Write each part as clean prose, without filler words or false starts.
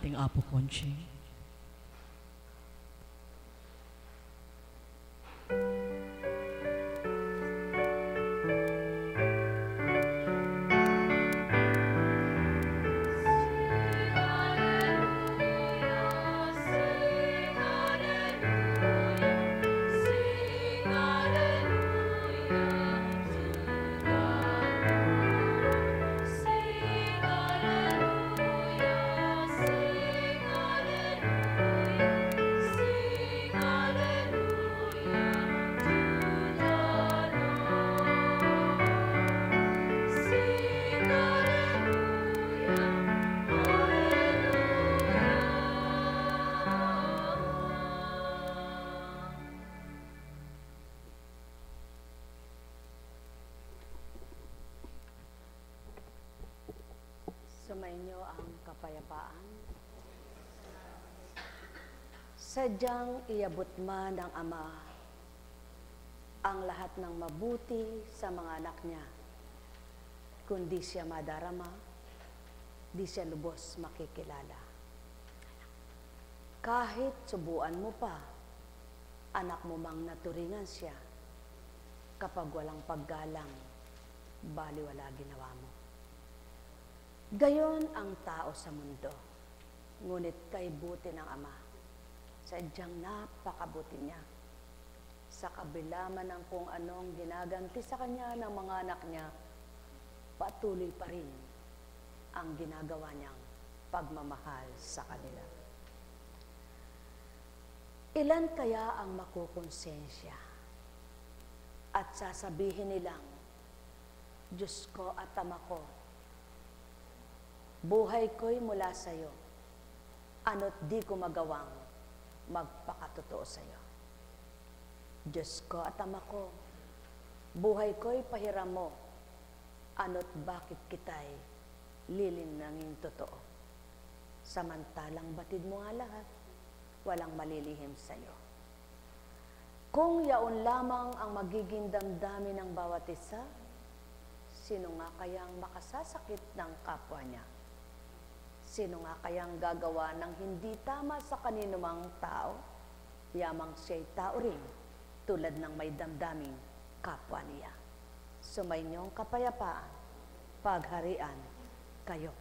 ating Apo Conching. Sumainyo ang kapayapaan. Sadyang iabot man ng Ama ang lahat ng mabuti sa mga anak niya, kundi siya madarama, di siya lubos makikilala. Kahit subuan mo pa, anak mo mang naturingan siya, kapag walang paggalang, baliwala ginawa mo. Gayon ang tao sa mundo, ngunit kay buti ng Ama, sadyang napakabuti niya. Sa kabila man ng kung anong ginaganti sa kanya ng mga anak niya, patuloy pa rin ang ginagawa niyang pagmamahal sa kanila. Ilan kaya ang makukonsensya at sasabihin nilang, Diyos ko at Ama ko, buhay ko'y mula sa iyo, ano't di ko magawang magpakatotoo sa iyo. Diyos ko at Ama ko, buhay ko'y pahiram mo, ano't bakit kita'y lilinangin totoo. Samantalang batid mo nga lahat, walang malilihim sa iyo. Kung yaon lamang ang magiging damdamin ng bawat isa, sino nga kayang makasasakit ng kapwa niya? Sino nga kayang gagawa ng hindi tama sa kaninumang tao? Yamang siya'y tao rin, tulad ng may damdaming kapwa niya. Sumainyong kapayapaan, pagharian kayo.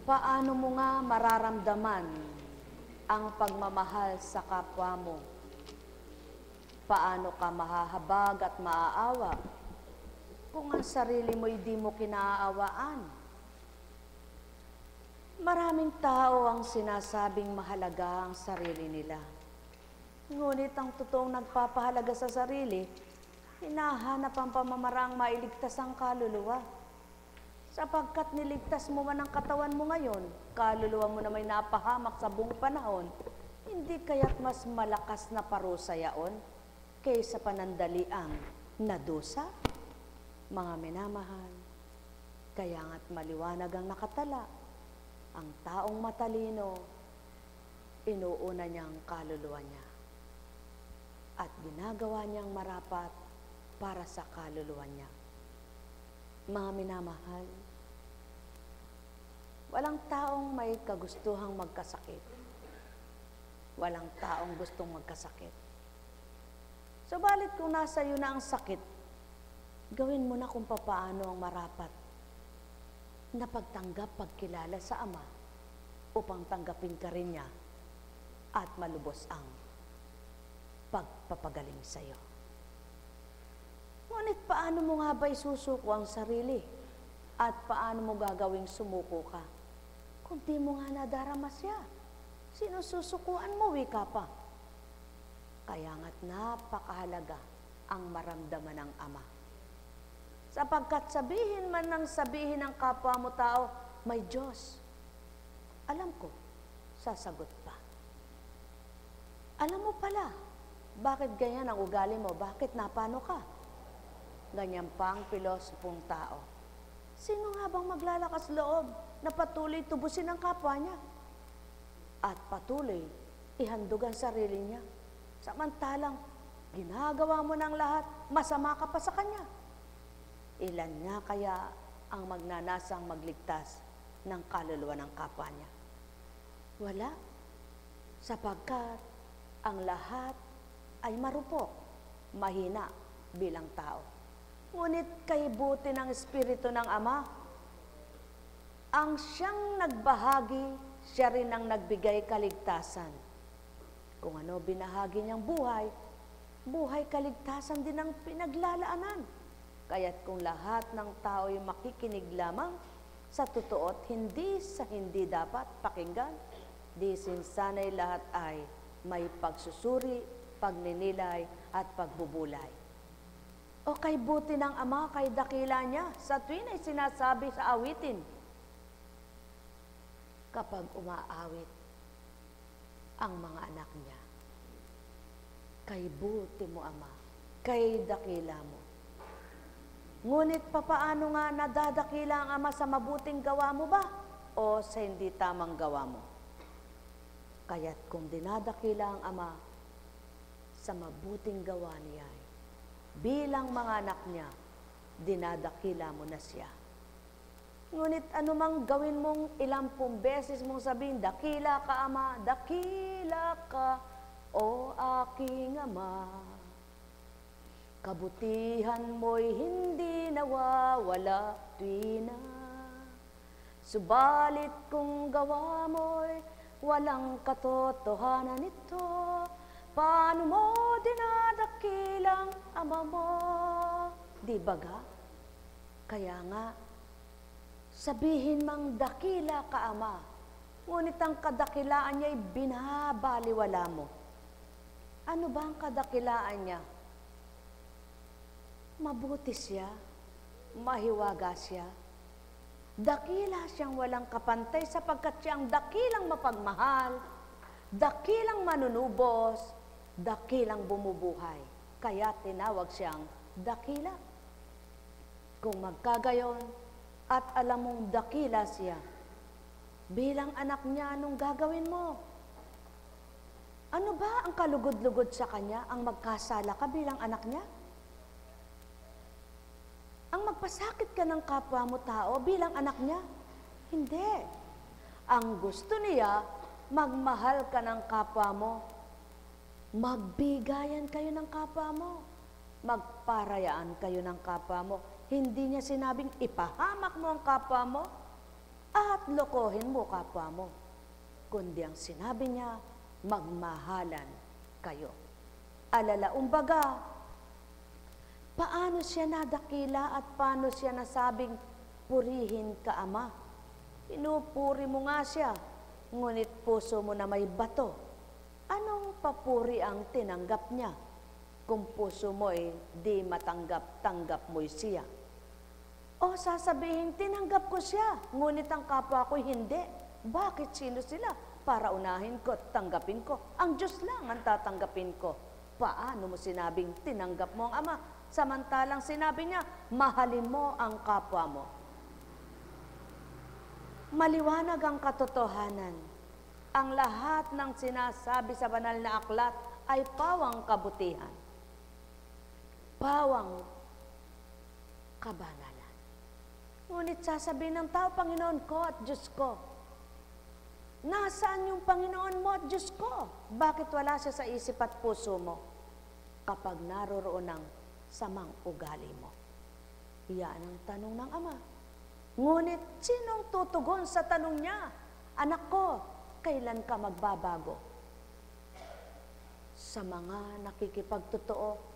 Paano mo nga mararamdaman ang pagmamahal sa kapwa mo? Paano ka mahahabag at maaawa kung ang sarili mo'y di mo kinaaawaan? Maraming tao ang sinasabing mahalaga ang sarili nila. Ngunit ang totoong nagpapahalaga sa sarili, hinahanap ang pamamaraang mailigtas ang kaluluwa. Sapagkat niligtas mo man ang katawan mo ngayon, kaluluwa mo na may napahamak sa buong panahon, hindi kaya't mas malakas na parusa yaon kaysa panandaliang nadusa? Mga minamahal, kaya nga't maliwanag ang nakatala, ang taong matalino, inuuna niyang kaluluwa niya at ginagawa niyang marapat para sa kaluluwa niya. Mga minamahal, walang taong may kagustuhang magkasakit. Walang taong gustong magkasakit. Subalit kung nasa iyo na ang sakit, gawin mo na kung papaano ang marapat na pagtanggap, pagkilala sa Ama upang tanggapin ka rin niya at malubos ang pagpapagaling sa iyo. Ngunit paano mo nga ba isusuko ang sarili? At paano mo gagawing sumuko ka? Kung di mo nga nadarama siya, sino susukuan mo, wika pa? Kaya nga't napakahalaga ang maramdaman ng Ama. Sapagkat sabihin man ng sabihin ng kapwa mo tao, may Diyos. Alam ko, sasagot pa. Alam mo pala, bakit ganyan ang ugali mo? Bakit napano ka? Ganyan pa ang pilosopong tao. Sino nga bang maglalakas loob na patuloy tubusin ang kapwa niya? At patuloy ihandog ang sarili niya. Samantalang, ginagawa mo ng lahat, masama ka pa sa kanya. Ilan nga kaya ang magnanasang magligtas ng kaluluwa ng kapwa niya? Wala. Sapagkat ang lahat ay marupok, mahina bilang tao. Ngunit kay buti ng Espiritu ng Ama, ang siyang nagbahagi, siya rin ang nagbigay kaligtasan. Kung ano binahagi niyang buhay, buhay kaligtasan din ang pinaglalaanan. Kaya't kung lahat ng tao ay makikinig lamang sa totoo at hindi sa hindi dapat pakinggan, di sinsanay lahat ay may pagsusuri, pagninilay at pagbubulay. O kay buti ng Ama, kay dakila niya, sa tuwin ay sinasabi sa awitin, kapag umaawit ang mga anak niya, kay buti mo, Ama, kay dakila mo. Ngunit papaano nga nadadakila ang Ama, sa mabuting gawa mo ba o sa hindi tamang gawa mo? Kaya't kung dinadakila ang Ama sa mabuting gawa niya, bilang mga anak niya, dinadakila mo na siya. Ngunit anumang gawin mong ilampung beses mong sabihin, dakila ka, Ama, dakila ka, o aking Ama. Kabutihan mo'y hindi nawawala tuwina. Subalit kung gawa mo'y walang katotohanan ito, paano mo dinadakilang Ama mo? Di ba ga? Kaya nga, sabihin mang dakila ka, Ama, ngunit ang kadakilaan niya'y binabaliwala mo. Ano ba ang kadakilaan niya? Mabuti siya, mahiwaga siya, dakila siyang walang kapantay sapagkat siyang dakilang mapagmahal, dakilang manunubos, dakilang bumubuhay. Kaya tinawag siyang dakila. Kung magkagayon at alam mong dakila siya, bilang anak niya, anong gagawin mo? Ano ba ang kalugod-lugod sa kanya ang magkasala ka bilang anak niya? Ang magpasakit ka ng kapwa mo tao bilang anak niya? Hindi. Ang gusto niya, magmahal ka ng kapwa mo. Magbigayan kayo ng kapwa mo. Magparayaan kayo ng kapwa mo. Hindi niya sinabing ipahamak mo ang kapwa mo at lokohin mo kapwa mo. Kundi ang sinabi niya, magmahalan kayo. Alalaumbaga, paano siya nadakila at paano siya nasabing purihin ka, Ama? Pinupuri mo nga siya, ngunit puso mo na may bato. Anong papuri ang tinanggap niya? Kung puso mo di matanggap-tanggap mo'y siya. O sasabihin, tinanggap ko siya, ngunit ang kapwa ko'y hindi. Bakit sino sila? Para unahin ko at tanggapin ko. Ang Diyos lang ang tatanggapin ko. Paano mo sinabing tinanggap mo ang Ama? Samantalang sinabi niya, mahalin mo ang kapwa mo. Maliwanag ang katotohanan. Ang lahat ng sinasabi sa banal na aklat ay pawang kabutihan. Pawang kabanalan. Ngunit sasabihin ng tao, Panginoon ko at Diyos ko, nasaan yung Panginoon mo at Diyos ko? Bakit wala siya sa isip at puso mo? Kapag naroroon ang samang ugali mo. Iyan ang tanong ng Ama. Ngunit sinong tutugon sa tanong niya? Anak ko, kailan ka magbabago? Sa mga nakikipagtotoo,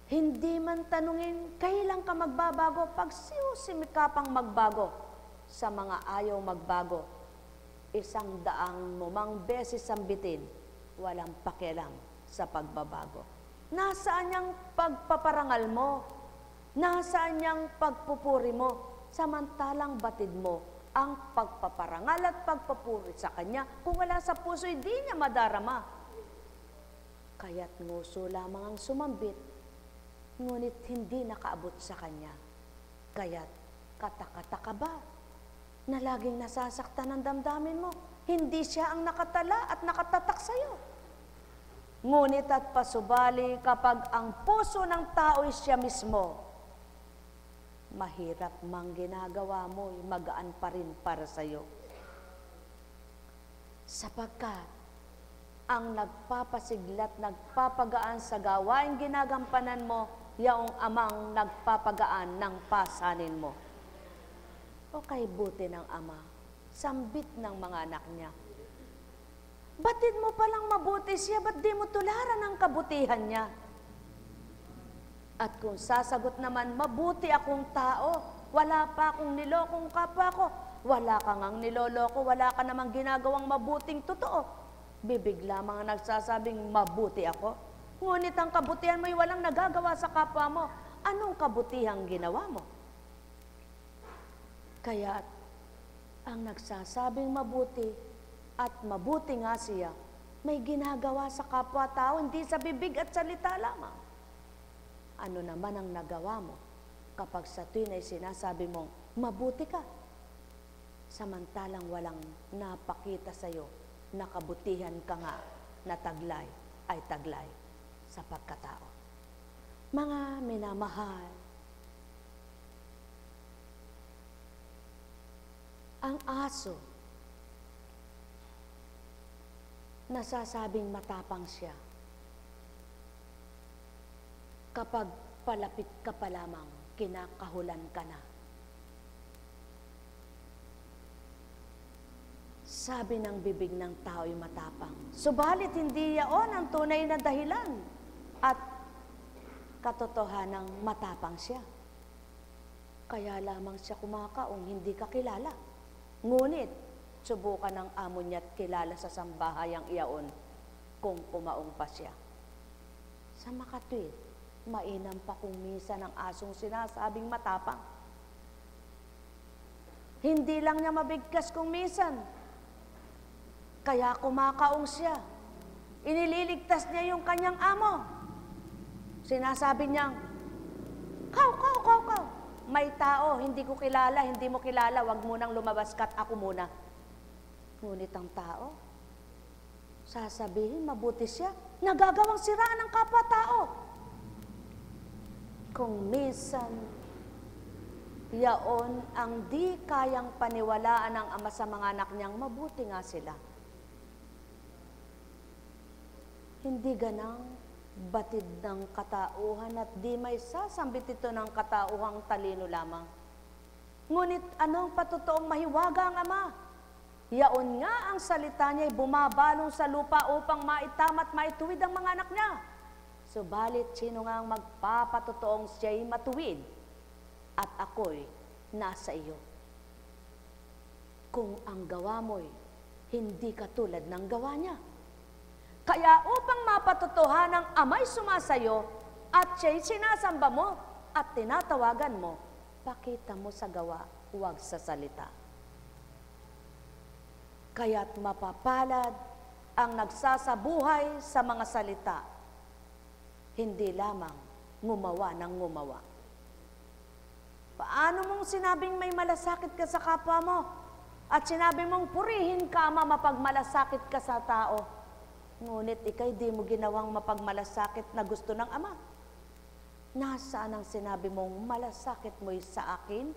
hindi man tanungin kailan ka magbabago, pagsiusimikapang magbago. Sa mga ayaw magbago, 100 momang beses sambitin, walang pakialam sa pagbabago. Nasaan niyang pagpaparangal mo? Nasaan niyang pagpupuri mo? Samantalang batid mo ang pagpaparangal at pagpupuri sa Kanya. Kung wala sa puso, hindi niya madarama. Kaya't nguso lamang ang sumambit, ngunit hindi nakaabot sa Kanya. Kaya't katakataka ba na laging nasasaktan ang damdamin mo? Hindi siya ang nakatala at nakatatak sa'yo. Ngunit at pasubali kapag ang puso ng tao ay siya mismo, mahirap mang ginagawa mo, magaan pa rin para sa'yo. Sapagkat ang nagpapasiglat, nagpapagaan sa gawain ginagampanan mo, yaong amang nagpapagaan ng pasanin mo. O kay buti ng ama, sambit ng mga anak niya. Batid mo palang mabuti siya, ba't di mo tularan ang kabutihan niya? At kung sasagot naman, mabuti akong tao, wala pa akong nilokong kapwa ko, wala ka ngang niloloko, wala ka namang ginagawang mabuting totoo. Bibig lamang ang nagsasabing mabuti ako. Ngunit ang kabutihan mo'y walang nagagawa sa kapwa mo. Anong kabutihang ginawa mo? Kaya ang nagsasabing mabuti at mabuti nga siya, may ginagawa sa kapwa-tao, hindi sa bibig at salita lamang. Ano naman ang nagawa mo kapag sa tuwin ay sinasabi mong mabuti ka, samantalang walang napakita sa'yo na kabutihan ka nga na taglay ay taglay sa pagkatao. Mga minamahal, ang aso, nasasabing matapang siya kapag palapit ka pa lamang, kinakahulan ka na. Sabi ng bibig ng tao'y matapang, subalit hindi yaon ang tunay na dahilan at katotohanang matapang siya. Kaya lamang siya kumakaong hindi ka kilala. Ngunit, subukan ng amo niya't kilala sa sambahayang iyaon kung kumaong pa siya. Sa makatwid, mainam pa kung minsan ang asong sinasabing matapang. Hindi lang niya mabigkas kung minsan, kaya kumakaong siya. Inililigtas niya yung kanyang amo. Sinasabi niyang, kaw. May tao, hindi ko kilala, hindi mo kilala, wag mo nang lumabas ka't ako muna. Ngunit ang tao, sasabihin mabuti siya, nagagawang siraan ng kapwa-tao. Kung minsan, yaon ang di kayang paniwalaan ng ama sa mga anak niyang, mabuti nga sila. Hindi ganang batid ng katauhan at di may sasambit ito ng katauhang talino lamang. Ngunit anong patotoong mahiwaga ang ama? Yaon nga ang salita niya'y bumabalong sa lupa upang maitama at maituwid ang mga anak niya. Subalit, sino nga ang magpapatotoong siya'y matuwid at ako'y nasa iyo? Kung ang gawa mo'y hindi katulad ng gawa niya. Kaya upang mapatotohanan ng amay sumasayo at siya'y sinasamba mo at tinatawagan mo, pakita mo sa gawa, huwag sa salita. Kaya't mapapalad ang nagsasabuhay sa mga salita, hindi lamang ngumawa ng ngumawa. Paano mong sinabing may malasakit ka sa kapwa mo at sinabi mong purihin ka ama mapagmalasakit ka sa tao? Ngunit ikay di mo ginawang mapagmalasakit na gusto ng ama. Nasaan ang sinabi mong malasakit mo'y sa akin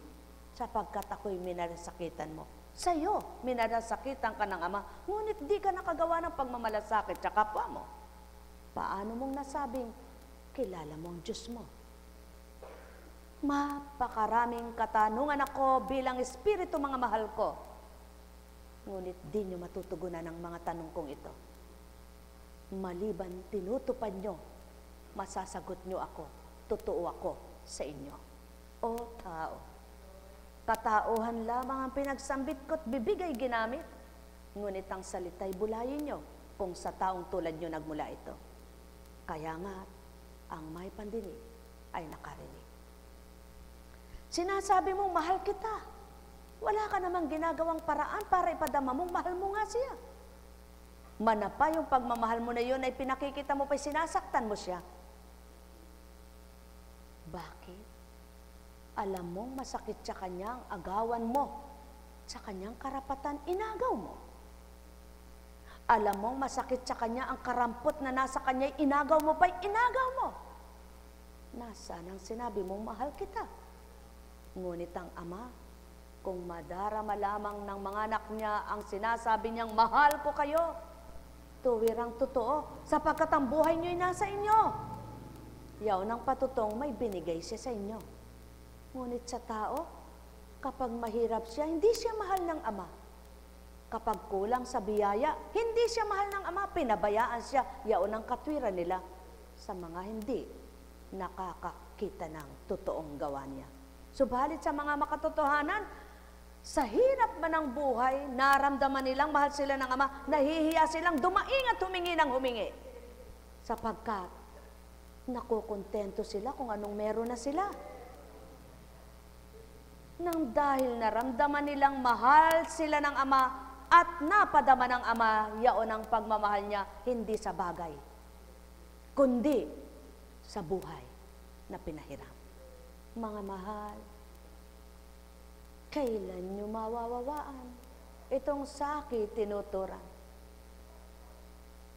sapagkat ako'y minalasakitan mo? Sa'yo, minalasakitan ka ng ama, ngunit di ka nakagawa ng pagmamalasakit sa kapwa mo. Paano mong nasabing kilala mo ang Diyos mo? Mapakaraming katanungan ako bilang espiritu mga mahal ko. Ngunit di nyo matutugunan ang mga tanong kong ito. Maliban tinutupad nyo, masasagot nyo ako, totoo ako sa inyo. O tao, katauhan lamang ang pinagsambit ko't bibig ay ginamit, ngunit ang salita'y bulayin nyo kung sa taong tulad nyo nagmula ito. Kaya nga, ang may pandinig ay nakarinig. Sinasabi mong mahal kita, wala ka namang ginagawang paraan para ipadama mong mahal mo nga siya. Manapa yung pagmamahal mo na yun ay pinakikita mo pa'y sinasaktan mo siya. Bakit? Alam mong masakit sa kanyang agawan mo, sa kanyang karapatan, inagaw mo. Alam mong masakit sa kanya ang karampot na nasa kanya, inagaw mo pa, inagaw mo. Nasaan ang sinabi mong mahal kita? Ngunit ang Ama, kung madarama lamang ng mga anak niya ang sinasabi niyang mahal ko kayo, tuwirang totoo, sapagkat ang buhay niyo'y nasa inyo. Yaw ng patutong may binigay siya sa inyo. Ngunit sa tao, kapag mahirap siya, hindi siya mahal ng Ama. Kapag kulang sa biyaya, hindi siya mahal ng Ama, pinabayaan siya. Yaon ang katwiran nila sa mga hindi nakakakita ng totoong gawa niya. Subalit sa mga makatotohanan, sa hirap man ng buhay, naramdaman nilang mahal sila ng Ama, nahihiya silang dumaing at humingi ng humingi. Sapagkat nakukontento sila kung anong meron na sila. Nang dahil naramdaman nilang mahal sila ng Ama at napadama ng Ama, yaon ang pagmamahal niya, hindi sa bagay, kundi sa buhay na pinahiram. Mga mahal, kailan niyo mawawawaan itong sakit tinuturan?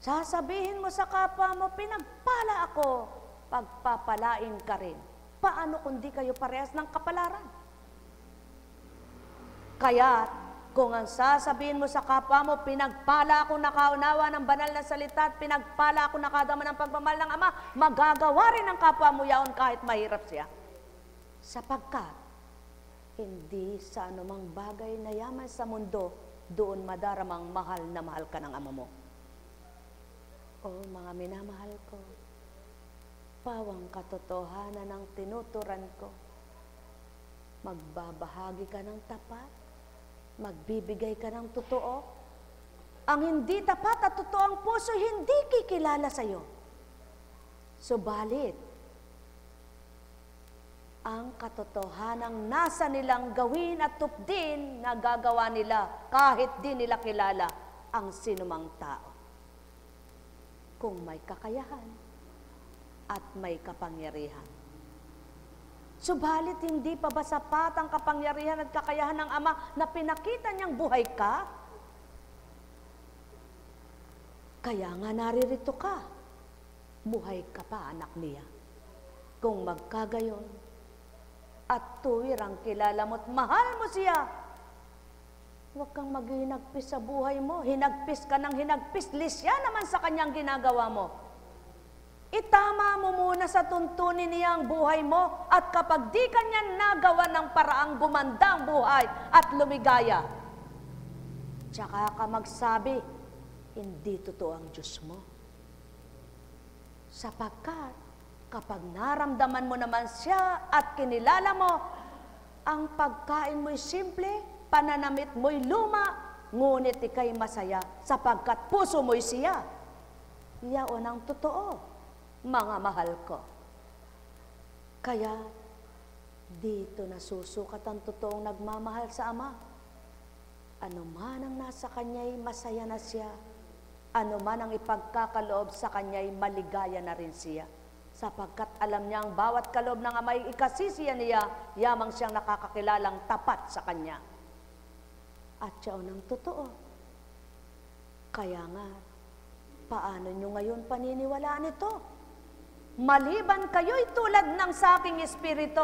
Sasabihin mo sa kapwa mo, pinagpala ako, pagpapalain ka rin. Paano kundi kayo parehas ng kapalaran? Kaya, kung ang sasabihin mo sa kapwa mo, pinagpala ako nakaunawa ng banal na salita at pinagpala ako nakadama ng pagmamahal ng Ama, magagawa rin ng kapwa mo yaon kahit mahirap siya. Sapagkat, hindi sa anumang bagay na yaman sa mundo, doon madaramang mahal na mahal ka ng Ama mo. O mga minamahal ko, pawang katotohanan ng tinuturan ko, magbabahagi ka ng tapat, magbibigay ka ng totoo. Ang hindi tapat at totoong puso hindi kikilala sa iyo. Subalit, ang katotohanang nasa nilang gawin at tupdin na gagawa nila kahit di nila kilala ang sinumang tao. Kung may kakayahan at may kapangyarihan. Subalit hindi pa ba sapat ang kapangyarihan at kakayahan ng Ama na pinakita niyang buhay ka? Kaya nga naririto ka. Buhay ka pa, anak niya. Kung magkagayon at tuwirang kilala mo't mahal mo siya, huwag kang maghinagpis sa buhay mo. Hinagpis ka ng hinagpis. Lisya naman sa kanyang ginagawa mo. Itama mo muna sa tuntunin niya ang buhay mo at kapag di kanya nagawa ng paraang gumanda ang buhay at lumigaya, tsaka ka magsabi, hindi totoo ang Diyos mo. Sapagkat kapag naramdaman mo naman siya at kinilala mo, ang pagkain mo'y simple, pananamit mo'y luma, ngunit ika'y masaya sapagkat puso mo'y siya. Yaon ang totoo. Mga mahal ko. Kaya, dito nasusukat ang totoong nagmamahal sa Ama. Ano man ang nasa kanya'y masaya na siya. Ano man ang ipagkakaloob sa kanya'y maligaya na rin siya. Sapagkat alam niya ang bawat kaloob ng Ama'y ikasisiya niya, yamang siyang nakakakilalang tapat sa kanya. At siya ang totoo. Kaya nga, paano nyo ngayon paniniwalaan ito? Maliban kayo'y tulad ng sa aking espiritu,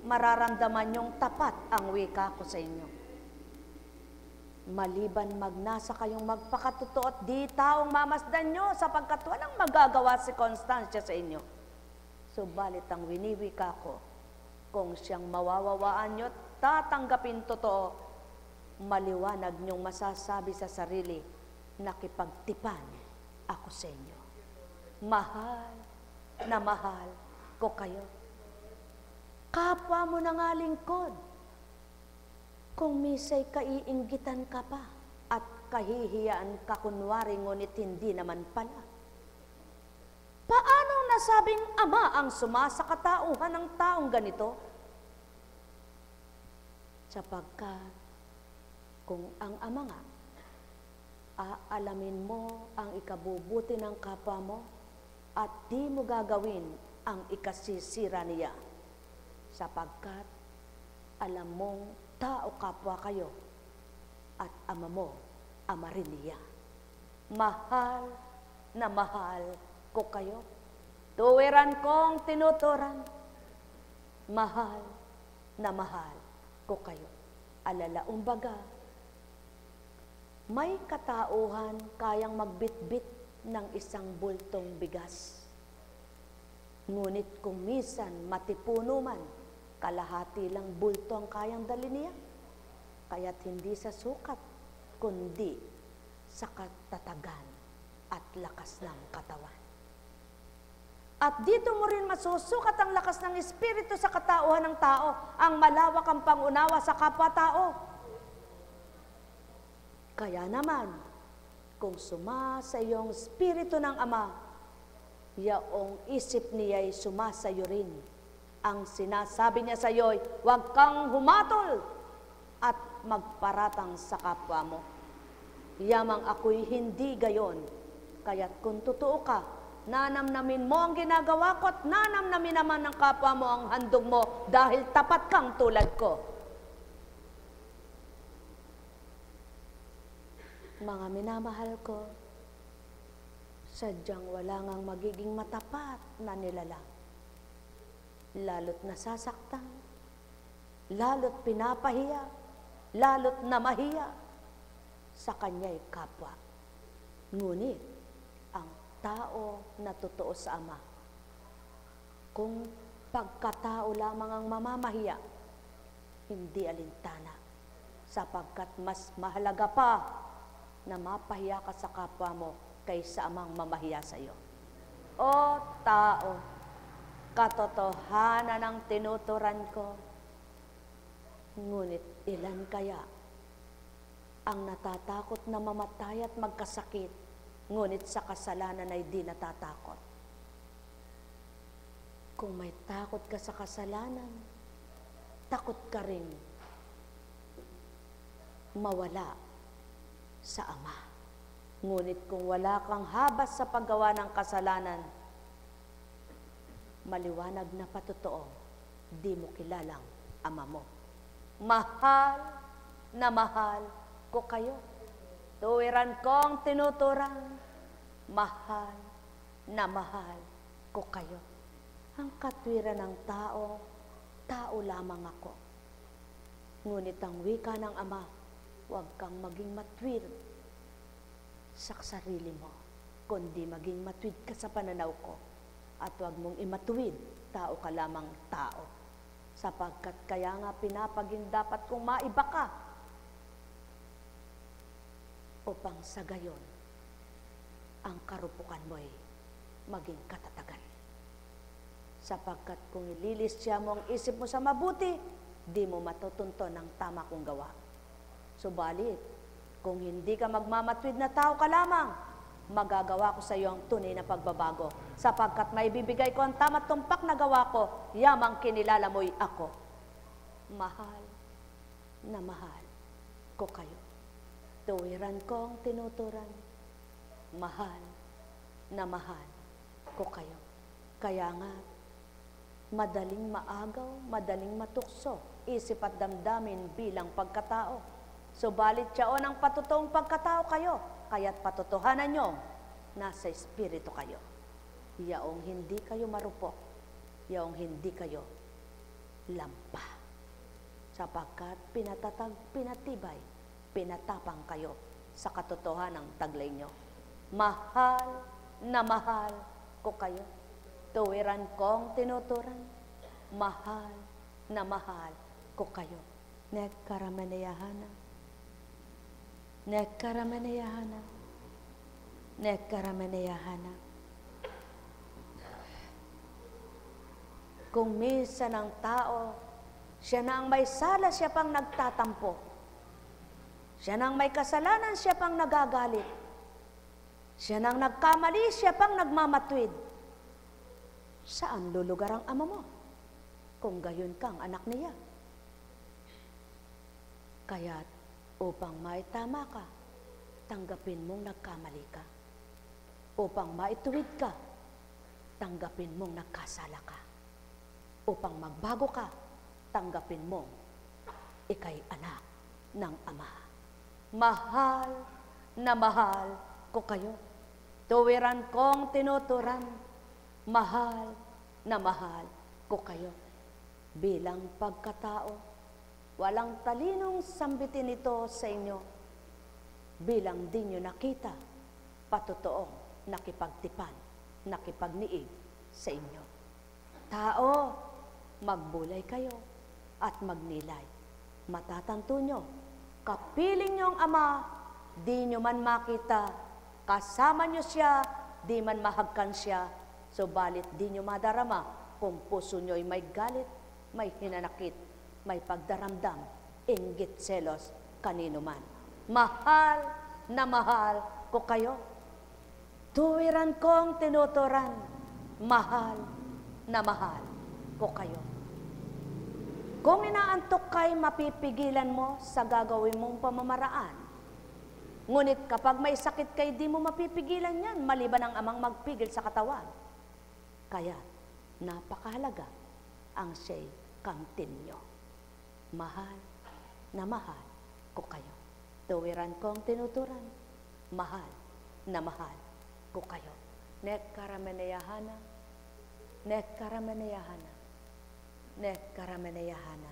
mararamdaman niyong tapat ang wika ko sa inyo. Maliban magnasa kayong magpakatotoo at di taong mamasdan nyo sapagkat walang magagawa si Constancia sa inyo. Subalit ang winiwika ko, kung siyang mawawawaan nyo at tatanggapin totoo, maliwanag niyong masasabi sa sarili, nakipagtipan ako sa inyo. Mahal na mahal ko kayo. Kapwa mo na nga lingkod. Kung misa'y kaiinggitan ka pa at kahihiyaan ka kunwari ngunit hindi naman pala. Paano nasabing Ama ang sumasakatauhan ng taong ganito? Sapagkat kung ang Ama nga, aalamin mo ang ikabubuti ng kapwa mo, at di mo gagawin ang ikasisira niya, sapagkat alam mong tao kapwa kayo at Ama mo, Ama rin niya. mahal na mahal ko kayo. Tuwiran kong tinuturan, mahal na mahal ko kayo. Alalaong baga, may katauhan kayang magbitbit ng isang bultong bigas. Ngunit kung minsan matipuno man, kalahati lang bulto ang kayang dali niya. Kaya't hindi sa sukat, kundi sa katatagan at lakas ng katawan. At dito mo rin masusukat ang lakas ng Espiritu sa katauhan ng tao, ang malawak ang pangunawa sa kapwa-tao. Kaya naman, kung sumasa iyong Espiritu ng Ama, yaong isip niya'y sumasayo rin. Ang sinasabi niya sa iyo'y, huwag kang humatol at magparatang sa kapwa mo. Yamang ako'y hindi gayon. Kaya't kung totoo ka, nanamnamin mo ang ginagawa ko at nanamnamin naman ng kapwa mo ang handog mo dahil tapat kang tulad ko. Mga minamahal ko, sadyang wala ngang magiging matapat na nilalang. Lalo't nasasaktan, lalo't pinapahiya, lalo't namahiya sa kanya'y kapwa. Ngunit, ang tao na totoo sa Ama, kung pagkatao lamang ang mamamahiya, hindi alintana, sapagkat mas mahalaga pa na mapahiya ka sa kapwa mo kaysa amang mamahiya sa iyo. O tao, katotohanan ang tinuturan ko, ngunit ilan kaya ang natatakot na mamatay at magkasakit, ngunit sa kasalanan ay di natatakot? Kung may takot ka sa kasalanan, takot ka rin mawala sa Ama. Ngunit kung wala kang habas sa paggawa ng kasalanan, maliwanag na patotoo, di mo kilalang Ama mo. Mahal na mahal ko kayo. Tuwiran kong tinuturan, mahal na mahal ko kayo. Ang katwiran ng tao, tao lamang ako. Ngunit ang wika ng Ama, huwag kang maging matwid sa sarili mo, kundi maging matwid ka sa pananaw ko. At huwag mong imatuwid, tao ka lamang tao. Sapagkat kaya nga pinapaging dapat kong maiba ka, upang sa gayon, ang karupukan mo'y maging katatagan. Sapagkat kung ililisya mo ang isip mo sa mabuti, di mo matutunton ang tama kong gawa. Subalit, kung hindi ka magmamatwid na tao ka lamang, magagawa ko sa iyo ang tunay na pagbabago. Sapagkat maibibigay ko ang tama't tumpak na gawa ko, yamang kinilala mo'y ako. Mahal na mahal ko kayo. Tuwiran kong tinuturan, mahal na mahal ko kayo. Kaya nga, madaling maagaw, madaling matukso, isip at damdamin bilang pagkatao. Subalit siyaon ang patotoong pagkatao kayo, kaya't patotohanan nyo, nasa Espiritu kayo. Yaong hindi kayo marupok, yaong hindi kayo lampa. Sapagkat pinatibay, pinatapang kayo sa katotohanan ng taglay nyo. Mahal na mahal ko kayo. Tuwiran kong tinuturan, mahal na mahal ko kayo. Nekaramanayahana. Nekaramanayahana. Nekaramanayahana. Kung minsan ang tao, siya na ang may sala, siya pang nagtatampo. Siya na ang may kasalanan, siya pang nagagalit. Siya na ang nagkamali, siya pang nagmamatwid. Saan lulugar ang Ama mo? Kung gayon kang anak niya. Kaya't upang maitama ka, tanggapin mong nagkamali ka. Upang maituwid ka, tanggapin mong nagkasala ka. Upang magbago ka, tanggapin mong ika'y anak ng Ama. Mahal na mahal ko kayo. Tuwiran kong tinuturan, mahal na mahal ko kayo. Bilang pagkatao, walang talinong sambitin ito sa inyo. Bilang di nyo nakita, patutoong nakipagtipan, nakipagniig sa inyo. Tao, magbulay kayo at magnilay. Matatanto nyo, kapiling nyo ang Ama, di nyo man makita, kasama nyo siya, di man mahagkan siya, subalit di nyo madarama kung puso nyo'y may galit, may hinanakit, may pagdaramdam, inggit, selos, kanino man. Mahal na mahal ko kayo. Tuwiran kong tinuturan, mahal na mahal ko kayo. Kung inaantok kay, mapipigilan mo sa gagawin mong pamamaraan. Ngunit kapag may sakit kay, di mo mapipigilan yan, maliban ang Amang magpigil sa katawan. Kaya, napakahalaga ang siya'y kamtin nyo. Mahal na mahal ko kayo. Tuwiran kong tinuturan, mahal na mahal ko kayo. Nekkarameneyahana, nekkarameneyahana, nekkarameneyahana.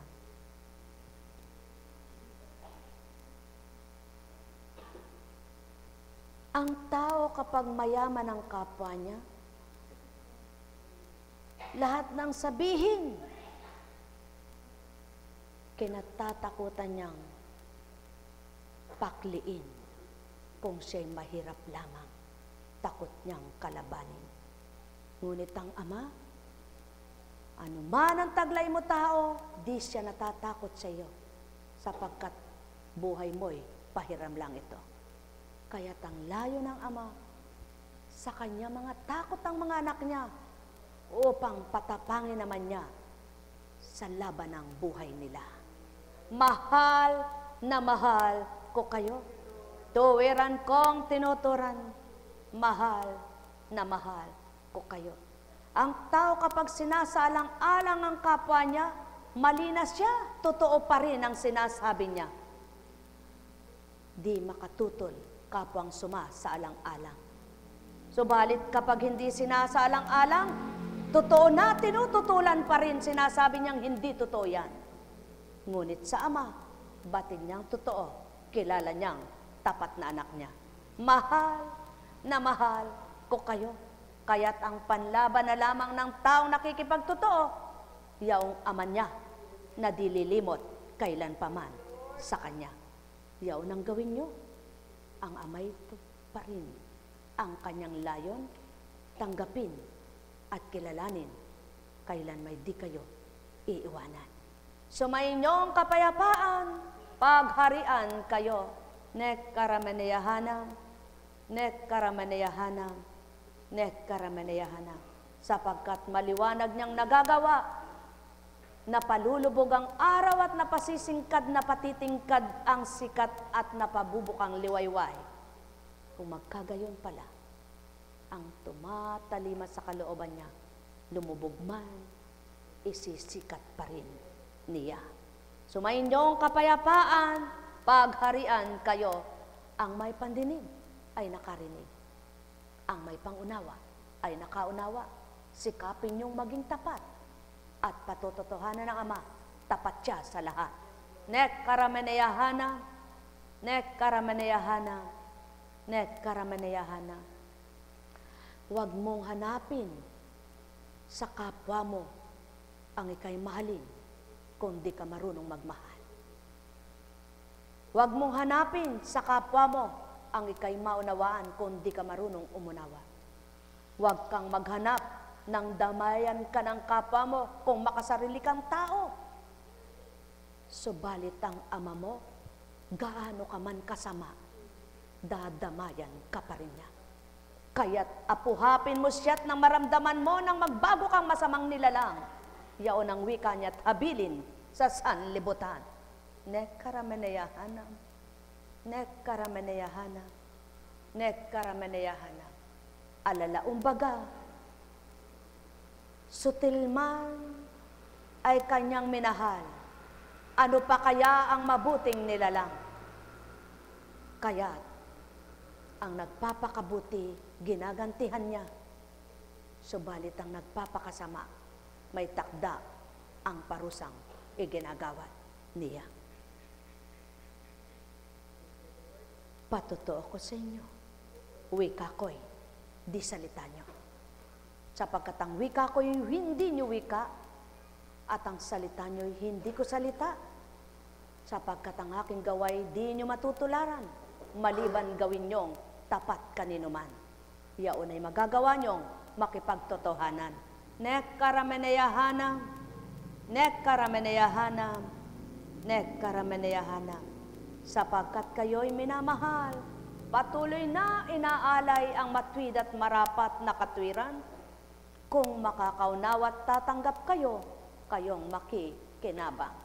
Ang tao kapag mayaman ang kapwa niya, lahat ng sabihin, kinatatakutan niyang pakliin kung siya'y mahirap lamang, takot niyang kalabanin. Ngunit ang Ama, anuman ang taglay mo tao, di siya natatakot sa iyo, sapagkat buhay mo'y pahiram lang ito. Kaya't ang layo ng Ama, sa kanya mga takot ang mga anak niya, upang patapangin naman niya sa laban ng buhay nila. Mahal na mahal ko kayo. Tuwiran kong tinuturan, mahal na mahal ko kayo. Ang tao kapag sinasaalang-alang ang kapwa niya, mali na siya, totoo pa rin ang sinasabi niya. Di makatutol kapwang sumasaalang-alang. Subalit kapag hindi sinasaalang-alang, totoo na, tinututulan pa rin, sinasabi niyang hindi totoo yan. Ngunit sa Ama, batid niyang totoo, kilala niyang tapat na anak niya. Mahal na mahal ko kayo. Kaya't ang panlaban na lamang ng taong nakikipagtotoo, yaong Ama niya na dililimot kailan paman sa kanya. Yaon ang gawin niyo, ang Ama'y pa rin ang kanyang layon, tanggapin at kilalanin, kailan may di kayo iiwanan. Sumayinyong kapayapaan, pagharian kayo, nekkarameneyahanam, nekkarameneyahanam, nekkarameneyahanam, sapagkat maliwanag niyang nagagawa, napalulubog ang araw at napasisingkad, napatitingkad ang sikat at napabubukang liwayway. Kung magkagayon pala, ang tumatalima sa kalooban niya, lumubog man, isisikat pa rin niya. Sumayinyong kapayapaan, pagharian kayo. Ang may pandinig ay nakarinig. Ang may pangunawa ay nakaunawa. Sikapin niyong maging tapat at patutotohanan ng Ama, tapat siya sa lahat. Nekkarameneyahana, nekkarameneyahana, nekkarameneyahana. Huwag mong hanapin sa kapwa mo ang ikay mahalin kung di ka marunong magmahal. Huwag mong hanapin sa kapwa mo ang ikay maunawaan kung di ka marunong umunawa. Huwag kang maghanap ng damayan ka ng kapwa mo kung makasarili kang tao. Subalit ang Ama mo, gaano ka man kasama, dadamayan ka pa rin niya. Kaya't apuhapin mo siya't nang maramdaman mo nang magbago kang masamang nilalang. Yaon ang wika niya't habilin sa sanlibutan. Nekkarameneyahanam, nekkarameneyahanam, nekkarameneyahanam. Alalaumbaga, sutil man ay kanyang minahal, ano pa kaya ang mabuting nilalang? Kaya't Ang nagpapakabuti, ginagantihan niya. Subalit ang nagpapakasama, may takda ang parusang iginagawad niya. Patotoo ko sa inyo, wika ko'y di salita nyo. Sapagkat ang wika ko'y hindi nyo wika, at ang salita nyo'y hindi ko salita. Sapagkat ang aking gaway di nyo matutularan, maliban gawin nyong tapat kanino man. Yaon ay magagawa nyong makipagtotohanan. Nek karameneyahanam, nek karameneyahanam, nek karameneyahanam. Sapagkat kayo'y minamahal, patuloy na inaalay ang matwid at marapat na katwiran. Kung makakaunawa't tatanggap kayo, kayong makikinabang.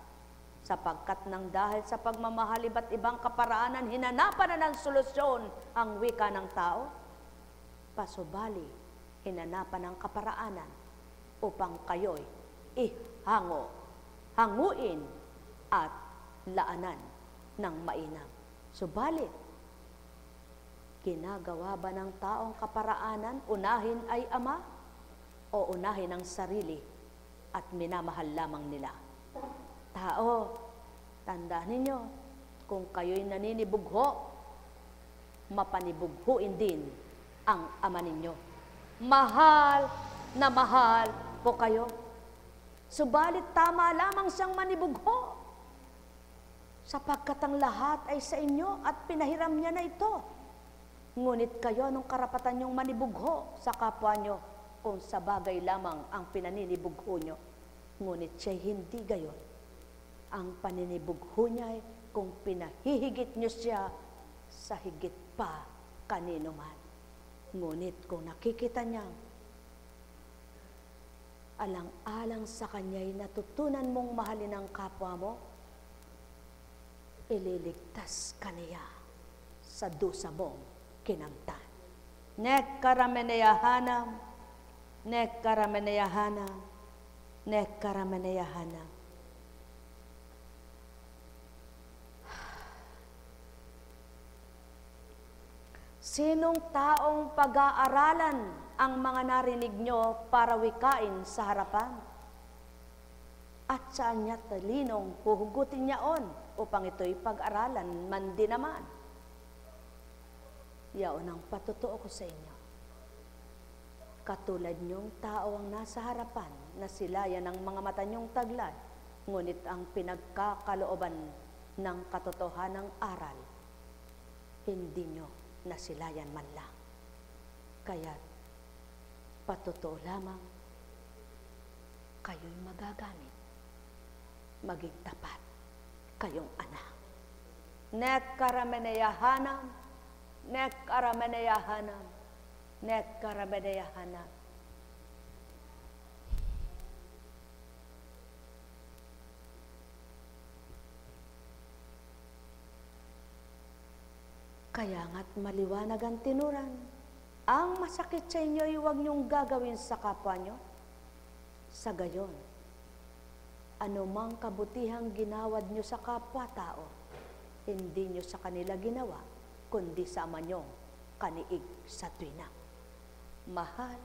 Sapagkat nang dahil sa pagmamahal iba't ibang kaparaanan, hinanapan na ng solusyon ang wika ng tao, pasubali, hinanapan ng kaparaanan upang kayo'y hanguin at laanan ng mainam. Subalit, ginagawa ba ng taong kaparaanan, unahin ay Ama o unahin ang sarili at minamahal lamang nila? Tao, tandaan ninyo, kung kayo'y naninibugho, mapanibughuin din ang Ama ninyo. Mahal na mahal po kayo. Subalit tama lamang siyang manibugho, sapagkat ang lahat ay sa inyo at pinahiram niya na ito. Ngunit kayo, anong karapatan niyong manibugho sa kapwa niyo kung sa bagay lamang ang pinaninibugho niyo? Ngunit siya'y hindi gayon. Ang paninibugho niya ay kung pinahihigit niyo siya sa higit pa kanino man. Ngunit kung nakikita niya, alang-alang sa kanya'y natutunan mong mahalin ang kapwa mo, ililigtas ka niya sa dusa mong kinamtan. Nek karameneyahanam, nek karameneyahanam, nek karameneyahanam. Sinong taong pag-aaralan ang mga narinig nyo para wikain sa harapan? At saan niya talinong huhugutin niya on upang ito'y pag-aralan man din naman? Yaon ang patotoo ko sa inyo. Katulad niyong tao ang nasa harapan na silayan ng mga mata niyong taglay, ngunit ang pinagkakalooban ng katotohanang aral, hindi niyo nasilayan man lang. Kaya patotoo lamang, kayo'y magagamit. Maging tapat kayong anak. Nek karameneyahanam, nek karameneyahanam, nek karameneyahanam. Kaya nga't maliwanag ang tinuran. Ang masakit sa inyo ay huwag niyong gagawin sa kapwa niyo. Sa gayon, anumang kabutihang ginawad niyo sa kapwa-tao, hindi niyo sa kanila ginawa, kundi sa Ama niyong kaniig sa tuwina. Mahal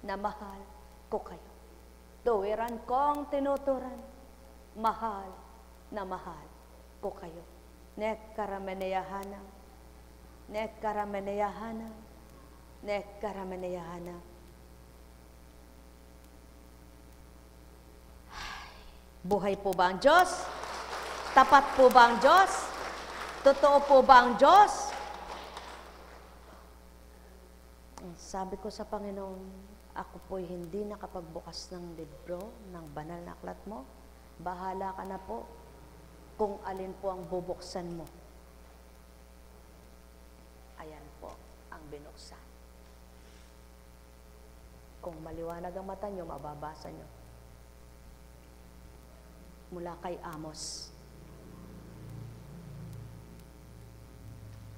na mahal ko kayo. Tuwiran kong tinuturan, mahal na mahal ko kayo. Nek karameneyahanam, nek karameneyahanam, nek karameneyahanam. Buhay po ba ang Diyos? Tapat po ba ang Diyos? Totoo po ba ang Diyos? Sabi ko sa Panginoon, ako po'y hindi nakapagbukas ng libro, ng banal na aklat mo. Bahala ka na po kung alin po ang bubuksan mo. Ayan po ang binuksan. Kung maliwanag ang mata nyo, mababasa nyo. Mula kay Amos.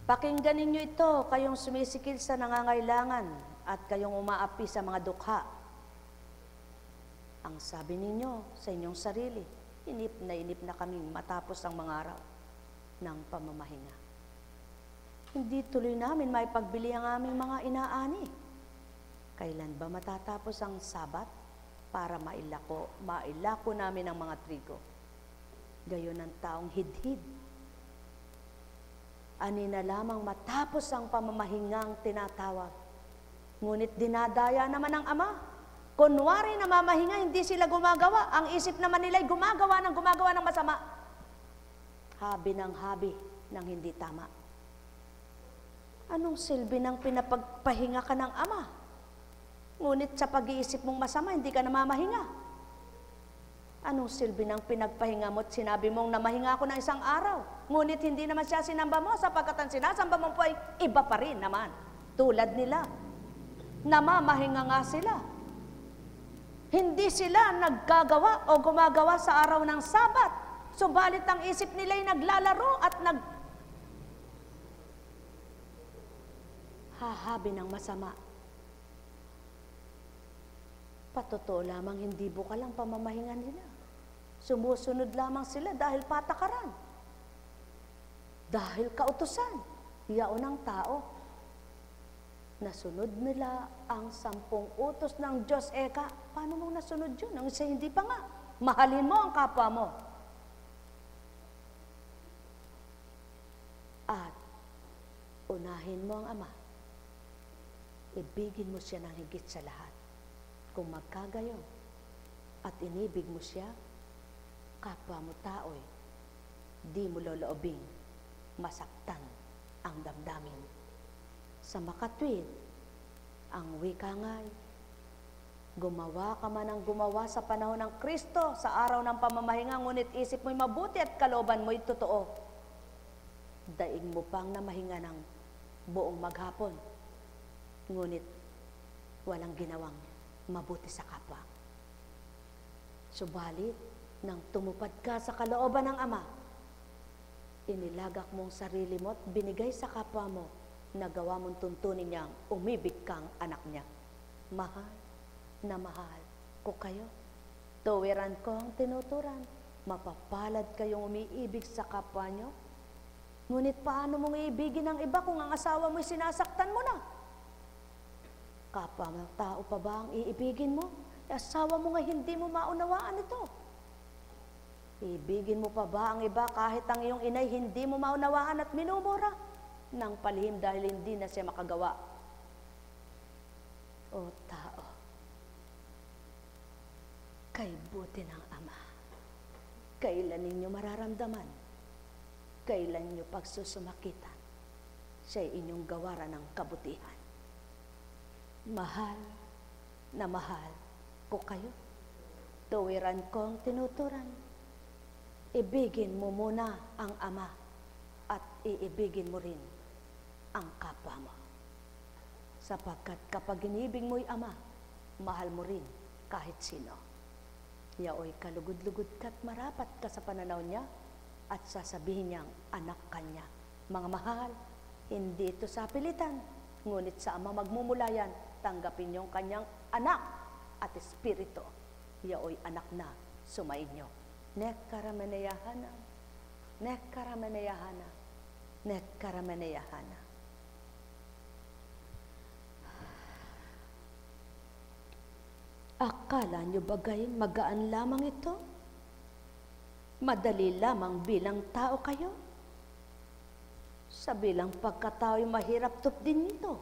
Pakinggan ninyo ito, kayong sumisikil sa nangangailangan at kayong umaapi sa mga dukha. Ang sabi ninyo sa inyong sarili, inip na kaming matapos ang mga araw ng pamamahinga. Hindi tuloy namin may pagbili ang aming mga inaani. Kailan ba matatapos ang Sabat para mailako namin ang mga trigo? Gayon ang taong hidhid. Ani na lamang matapos ang pamamahingang tinatawag. Ngunit dinadaya naman ng Ama. Kunwari na mamahinga, hindi sila gumagawa. Ang isip naman nila'y gumagawa ng masama. Habi ng habi ng hindi tama. Anong silbi ng pinapagpahinga ka ng Ama? Ngunit sa pag-iisip mong masama, hindi ka namamahinga. Anong silbi ng pinagpahinga mo at sinabi mong namahinga ako ng isang araw? Ngunit hindi naman siya sinamba mo sapagkat ang sinasamba mo po ay iba pa rin naman. Tulad nila. Namamahinga nga sila. Hindi sila naggagawa o gumagawa sa araw ng Sabat. Subalit ang isip nila ay naglalaro at hahabi ng masama. Patotoo lamang hindi bukal ang pamamahinga nila. Sumusunod lamang sila dahil patakaran. Dahil kautusan. Yaon ang tao. Nasunod nila ang 10 utos ng Diyos. Eka, paano mong nasunod yun? Ang isa hindi pa nga. Mahalin mo ang kapwa mo. At unahin mo ang Ama. Ibigin mo siya ng higit sa lahat. Kung magkagayon at inibig mo siya, kapwa mo tao'y di mo loloobing masaktan ang damdamin. Sa makatwid, ang wika nga'y, gumawa ka man ang gumawa sa panahon ng Kristo, sa araw ng pamamahinga, ngunit isip mo'y mabuti at kalooban mo'y totoo. Daig mo pang namahinga ng buong maghapon, ngunit walang ginawang mabuti sa kapwa. Subalit, nang tumupad ka sa kalooban ng Ama, inilagak mong sarili mo at binigay sa kapwa mo, nagawa mong tuntunin niyang umibig kang anak niya. Mahal na mahal ko kayo. Tuwiran ko ang tinuturan. Mapapalad kayong umiibig sa kapwa niyo. Ngunit paano mong iibigin ang iba kung ang asawa mo'y sinasaktan mo na? Kapwa ng tao pa ba ang iibigin mo? Asawa mo nga hindi mo maunawaan ito. Iibigin mo pa ba ang iba kahit ang iyong inay hindi mo maunawaan at minumura? Nang palihim dahil hindi na siya makagawa. O tao, kay buti ng Ama, kailan ninyo mararamdaman, kailan ninyo pagsusumakitan, siya'y inyong gawaran ng kabutihan. Mahal na mahal ko kayo. Tuwiran ko ang tinuturan. Ibigin mo muna ang Ama at iibigin mo rin ang kapwa mo. Sapagkat kapag inibig mo'y Ama, mahal mo rin kahit sino. Yaoy kalugod-lugod ka't marapat ka sa pananaw niya at sasabihin niyang anak kanya. Mga mahal, hindi ito sa pilitan, ngunit sa Ama magmumulayan, tanggapin niyong kanyang anak at espiritu. Yaoy anak na sumainyo. Nekaramanayahana, nekaramanayahana, nekaramanayahana. Akala nyo bagay magaan lamang ito? Madali lamang bilang tao kayo? Sa bilang pagkatao'y mahirap tupdin nito.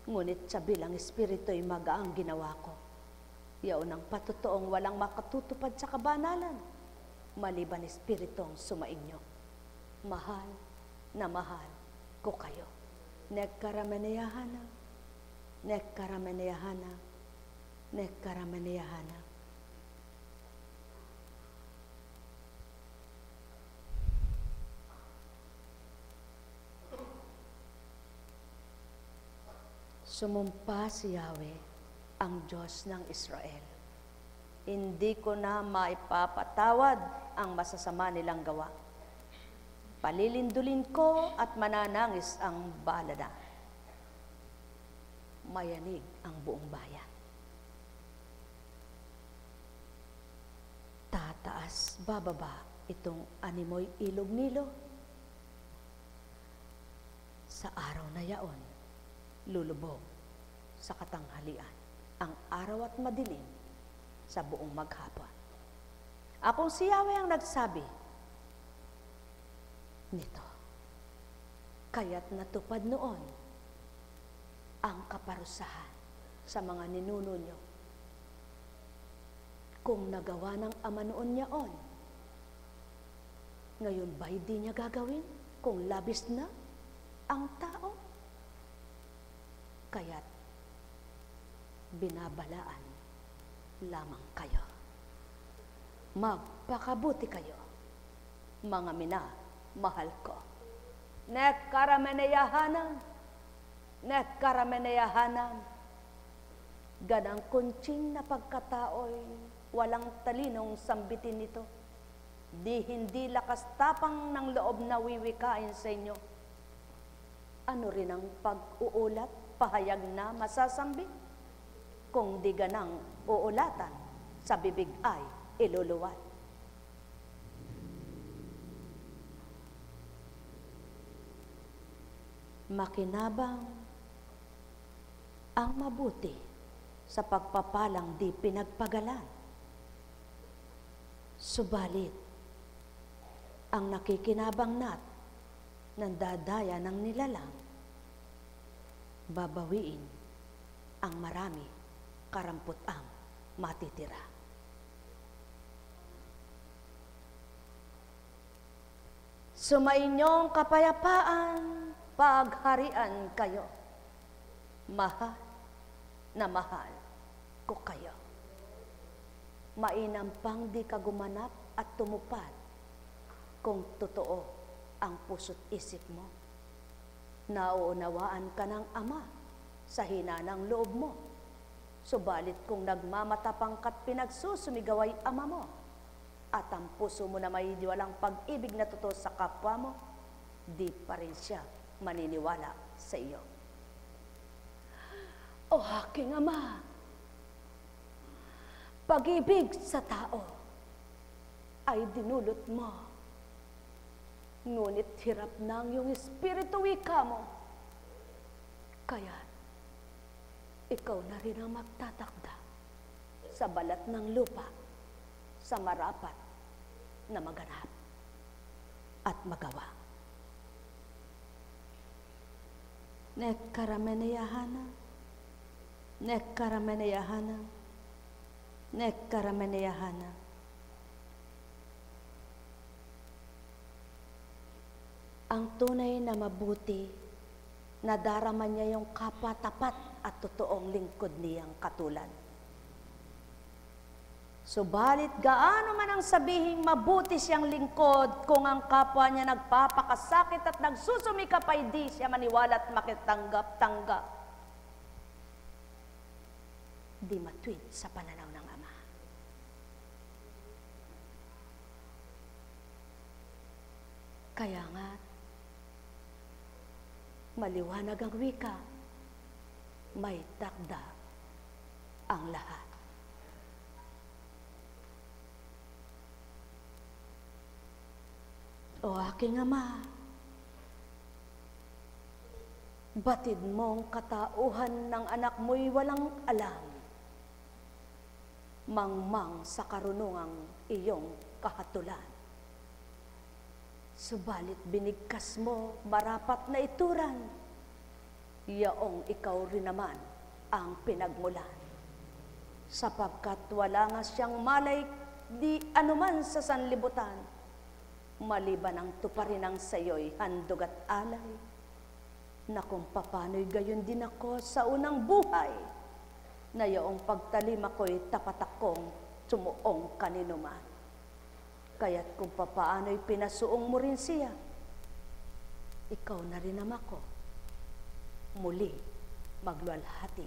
Ngunit sa bilang espiritu'y magaang ginawa ko. Yaon ang patotoong walang makatutupad sa kabanalan, maliban espiritong sumainyo. Mahal na mahal ko kayo. Nekaramanayahana, nekaramanayahana, nekaramanayahana. Sumumpa si Yahweh, ang Diyos ng Israel. Hindi ko na maipapatawad ang masasama nilang gawa. Palilindulin ko at mananangis ang balada. Mayanig ang buong bayan. Tataas, bababa itong animoy ilog nilo. sa araw na yaon, lulubog sa katanghalian ang araw at madilim sa buong maghapon. Akong si Yahweh ang nagsabi nito. Kaya't natupad noon ang kaparusahan sa mga ninuno nyo. Kung nagawa ng ama noon yaon, ngayon ba'y di niya gagawin kung labis na ang tao? Kaya't binabalaan lamang kayo. Magpakabuti kayo, mga minamahal ko. Nekkarameneyahanam, nekkarameneyahanam. Ganang kuntsing na pagkatao'y walang talinong sambitin nito. Hindi lakas tapang ng loob na wiwikain sa inyo. Ano rin ang pag-uulat, pahayag na masasambit? Kung di ganang uulatan, sa bibig ay iluluwat. Makinabang ang mabuti sa pagpapalang di pinagpagalan. Subalit, ang nakikinabang nat ng dadaya ng nilalang, babawiin ang marami karampot ang matitira. Sumainyong kapayapaan, pagharian kayo. Mahal na mahal ko kayo. Mainam pang di ka gumanap at tumupad kung totoo ang puso't isip mo. Nauunawaan ka ng Ama sa hina ng loob mo. Subalit kung nagmamatapang ka't pinagsusumigaw ay Ama mo, at ang puso mo na may walang pag-ibig na totoo sa kapwa mo, di pa rin siya maniniwala sa iyo. O aking Ama, pag-ibig sa tao ay dinulot mo, ngunit hirap na ang iyong espiritu wika mo. Kaya, ikaw na rin ang magtatakda sa balat ng lupa sa marapat na maganap at magawa. Nekkarameneyahana, nekkarameneyahana, nekkarameneyahana. Ang tunay na mabuti, nadarama niya yung kapwa tapat at totoong lingkod niyang katulad. Subalit gaano man ang sabihing mabuti siyang lingkod kung ang kapwa niya nagpapakasakit at nagsusumikap ay di siya maniwala at makitanggap-tanggap. Di matwid sa pananaw ng Ama. Kaya nga, maliwanag ang wika, may takda ang lahat. O aking Ama, batid mong katauhan ng anak mo'y walang alam, mangmang sa karunungang iyong kahatulan. Subalit binigkas mo marapat na ituran, yaong ikaw rin naman ang pinagmulan. Sapagkat wala nga siyang malay di anuman sa sanlibutan, maliban ang tuparin ang sayo'y handog at alay, na kung papano'y gayon din ako sa unang buhay, na yaong pagtalim ako'y tapat akong sumuong kaninuman. Kaya't kung papaano'y pinasuong mo rin siya, ikaw na rin naman ko, muli magluwalhati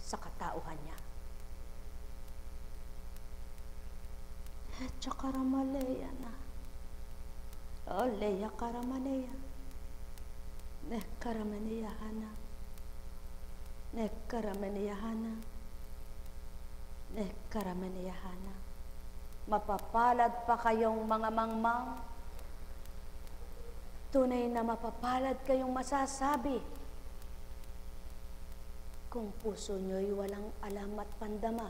sa katauhan niya. Etchakaramalaya na. Oleya karamaneya. Nekkarameneyahana. Nekkarameneyahana. Nekkarameneyahana. Mapapalad pa kayong mga mangmang Tunay na mapapalad kayong masasabi kung puso nyo'y walang alam at pandama,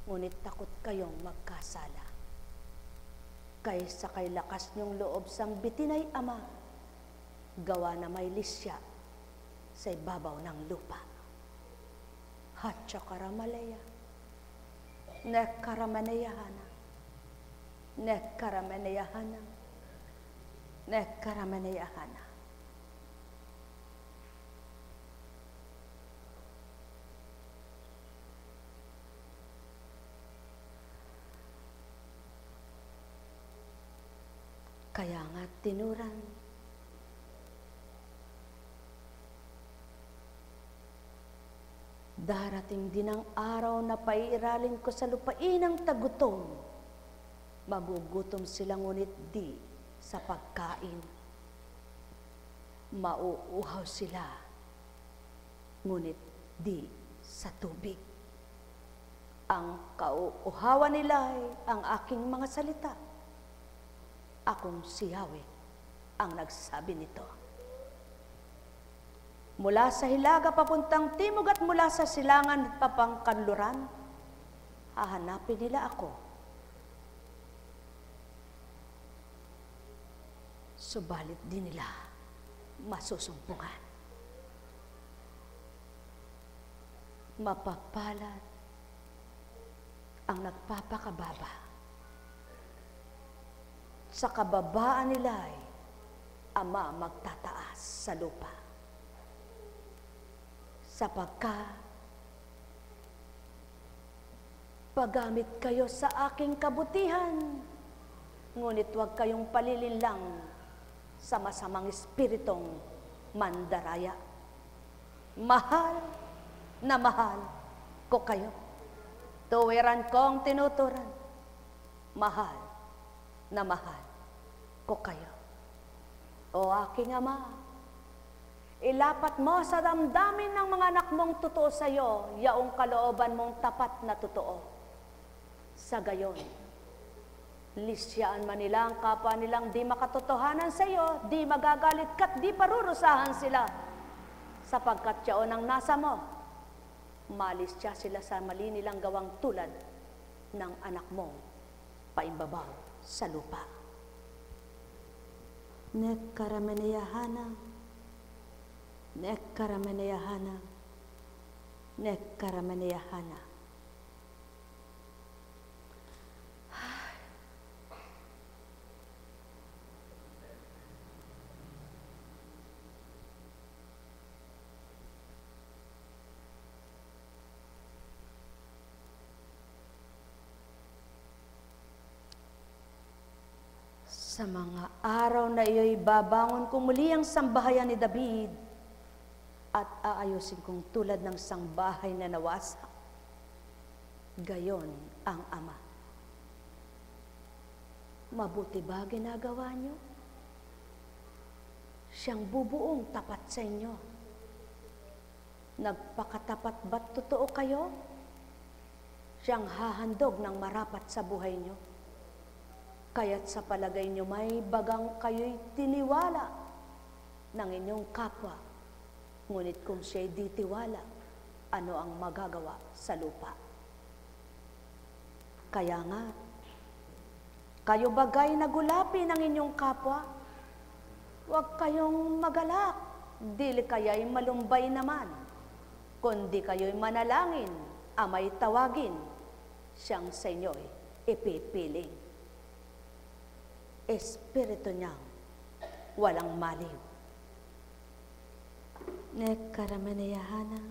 ngunit takot kayong magkasala. Kaysa kay lakas nyong loob sambitin ay Ama, gawa na may lisya sa ibabaw ng lupa. Hatsa karamalaya, nekaramanayahana, nekaramanayahana, nekaramanayahana. Kaya nga tinuran, darating din ang araw na paiiralin ko sa lupain ang tagutom. Magugutom sila ngunit di sa pagkain. Mauuhaw sila ngunit di sa tubig. Ang kauuhawan nila ay ang aking mga salita. Akong si Yahweh ang nagsabi nito. Mula sa hilaga papuntang timog at mula sa silangan papangkanluran, hahanapin nila ako. Subalit di nila masusumpungan. Mapapalad ang nagpapakababa. Sa kababaan nila ay Ama magtataas sa lupa. Sapagkat paggamit kayo sa aking kabutihan, ngunit huwag kayong palilinlang sa masamang espiritong mandaraya. Mahal na mahal ko kayo. Tuwiran kong tinuturan. Mahal na mahal ko kayo. O aking Ama, ilapat mo sa damdamin ng mga anak mong totoo sa iyo, yaong kalooban mong tapat na totoo. Sa gayon, lisyaan man nila ang kapwa nilang di makatotohanan sa iyo, di magagalit ka't di parurusahan sila, sapagkat yaon ang nasa mo, malisya sila sa mali nilang gawang tulad ng anak mong paimbabaw sa lupa. Nekaramanayahana, nekaramanayahana, nekaramanayahana. Sa mga araw na iyo'y babangon kong muli ang sambahayan ni David at aayusin kong tulad ng sangbahay na nawasak. Gayon ang Ama. Mabuti ba ginagawa niyo? Siyang bubuong tapat sa inyo. Nagpakatapat ba't totoo kayo? Siyang hahandog ng marapat sa buhay niyo. Kaya't sa palagay niyo may bagang kayo'y tiniwala ng inyong kapwa. Ngunit kung siya'y di tiwala, ano ang magagawa sa lupa? Kaya nga, kayo bagay nagulapi ng inyong kapwa, huwag kayong magalak, dili kaya'y malumbay naman, kundi kayo'y manalangin, Ama'y tawagin, siyang sa inyo'y ipipiling. Espiritu niyang walang maliw. Nekaramanayahana,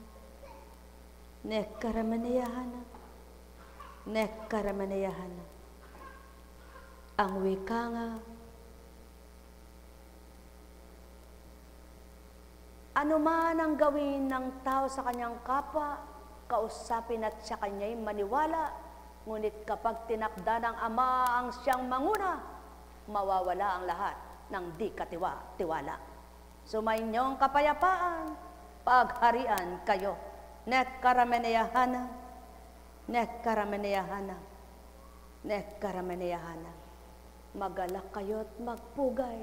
nekaramanayahana, nekaramanayahana. Ang wika nga, ano man ang gawin ng tao sa kanyang kapwa, kausapin at sa kanya'y maniwala, ngunit kapag tinakda ng Ama ang siyang manguna, mawawala ang lahat ng di katiwa-tiwala. Sumainyong kapayapaan, pagharian kayo. Nekaramanayahana, nekaramanayahana, nekaramanayahana. Magalak kayo't magpugay.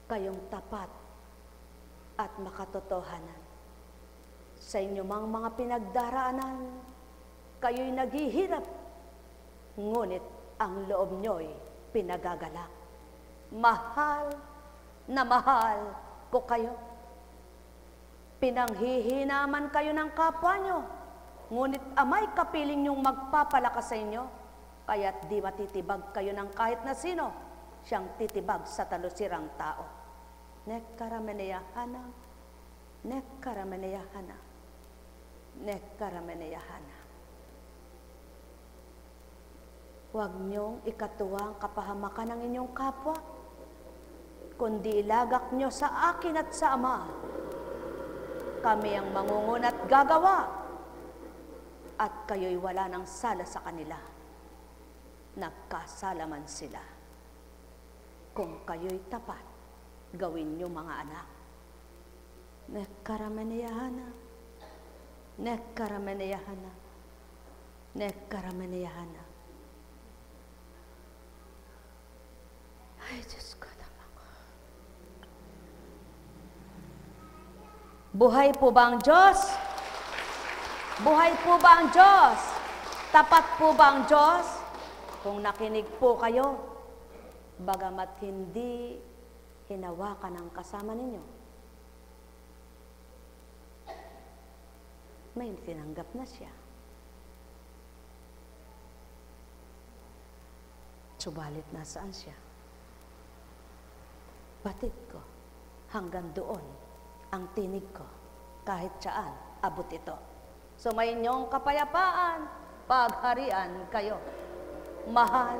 kayong tapat at makatotohanan. Sa inyo mga pinagdaraanan, kayo'y naghihirap, ngunit ang loob nyo'y pinagagalak. Mahal na mahal ko kayo. Pinanghihinaman kayo ng kapwa nyo, ngunit amay kapiling nyong magpapalakas sa inyo, kaya't di matitibag kayo ng kahit na sino, siyang titibag sa talusirang tao. Nekkarameneyahana, nekkarameneyahana, nekkarameneyahana. Huwag niyong ikatuwa ang kapahamakan ng inyong kapwa, kundi ilagak niyo sa akin at sa Ama. Kami ang mangunguna at gagawa, at kayo'y wala ng sala sa kanila. Nagkasala man sila. Kung kayo'y tapat, gawin niyo mga anak. Nekkarameneyahana, nekkarameneyahana, nekkarameneyahana. Ay, Diyos ko naman ko. Buhay po ba ang Diyos? Buhay po ba ang Diyos? Tapat po ba ang Diyos? Kung nakinig po kayo, bagamat hindi hinawakan ang kasama ninyo, may tinanggap na siya. Subalit nasaan siya? Batid ko, hanggang doon ang tinig ko, kahit saan abot ito. Sumayinyong kapayapaan, pagharian kayo. Mahal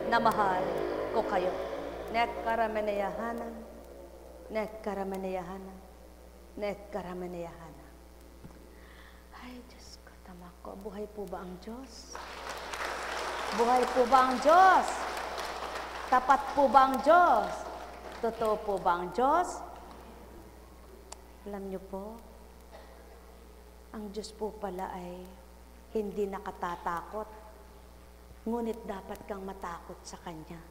na mahal ko kayo. Nekkarameneyahana, nekkarameneyahana, nekkarameneyahana. Ay, Diyos ko, tama ko. Buhay po ba ang Diyos? Buhay po ba ang Diyos? Tapat po ba ang Diyos? Totoo po ba ang Diyos? Alam niyo po, ang Diyos po pala ay hindi nakatatakot, ngunit dapat kang matakot sa Kanya.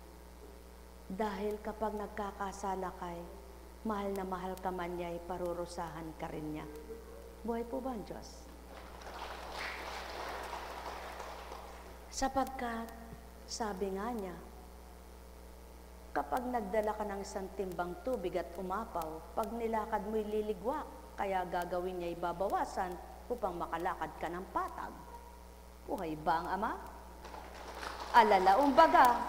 Dahil kapag nagkakasala kay, mahal na mahal ka man niya, parurusahan ka rin niya. Buhay po ba ang Diyos? Sapagkat, sabi nga niya, kapag nagdala ka ng isang timbang tubig at umapaw, pag nilakad mo'y liligwak, kaya gagawin niya ibabawasan upang makalakad ka ng patag. Buhay ba ang Ama? Alalaong baga,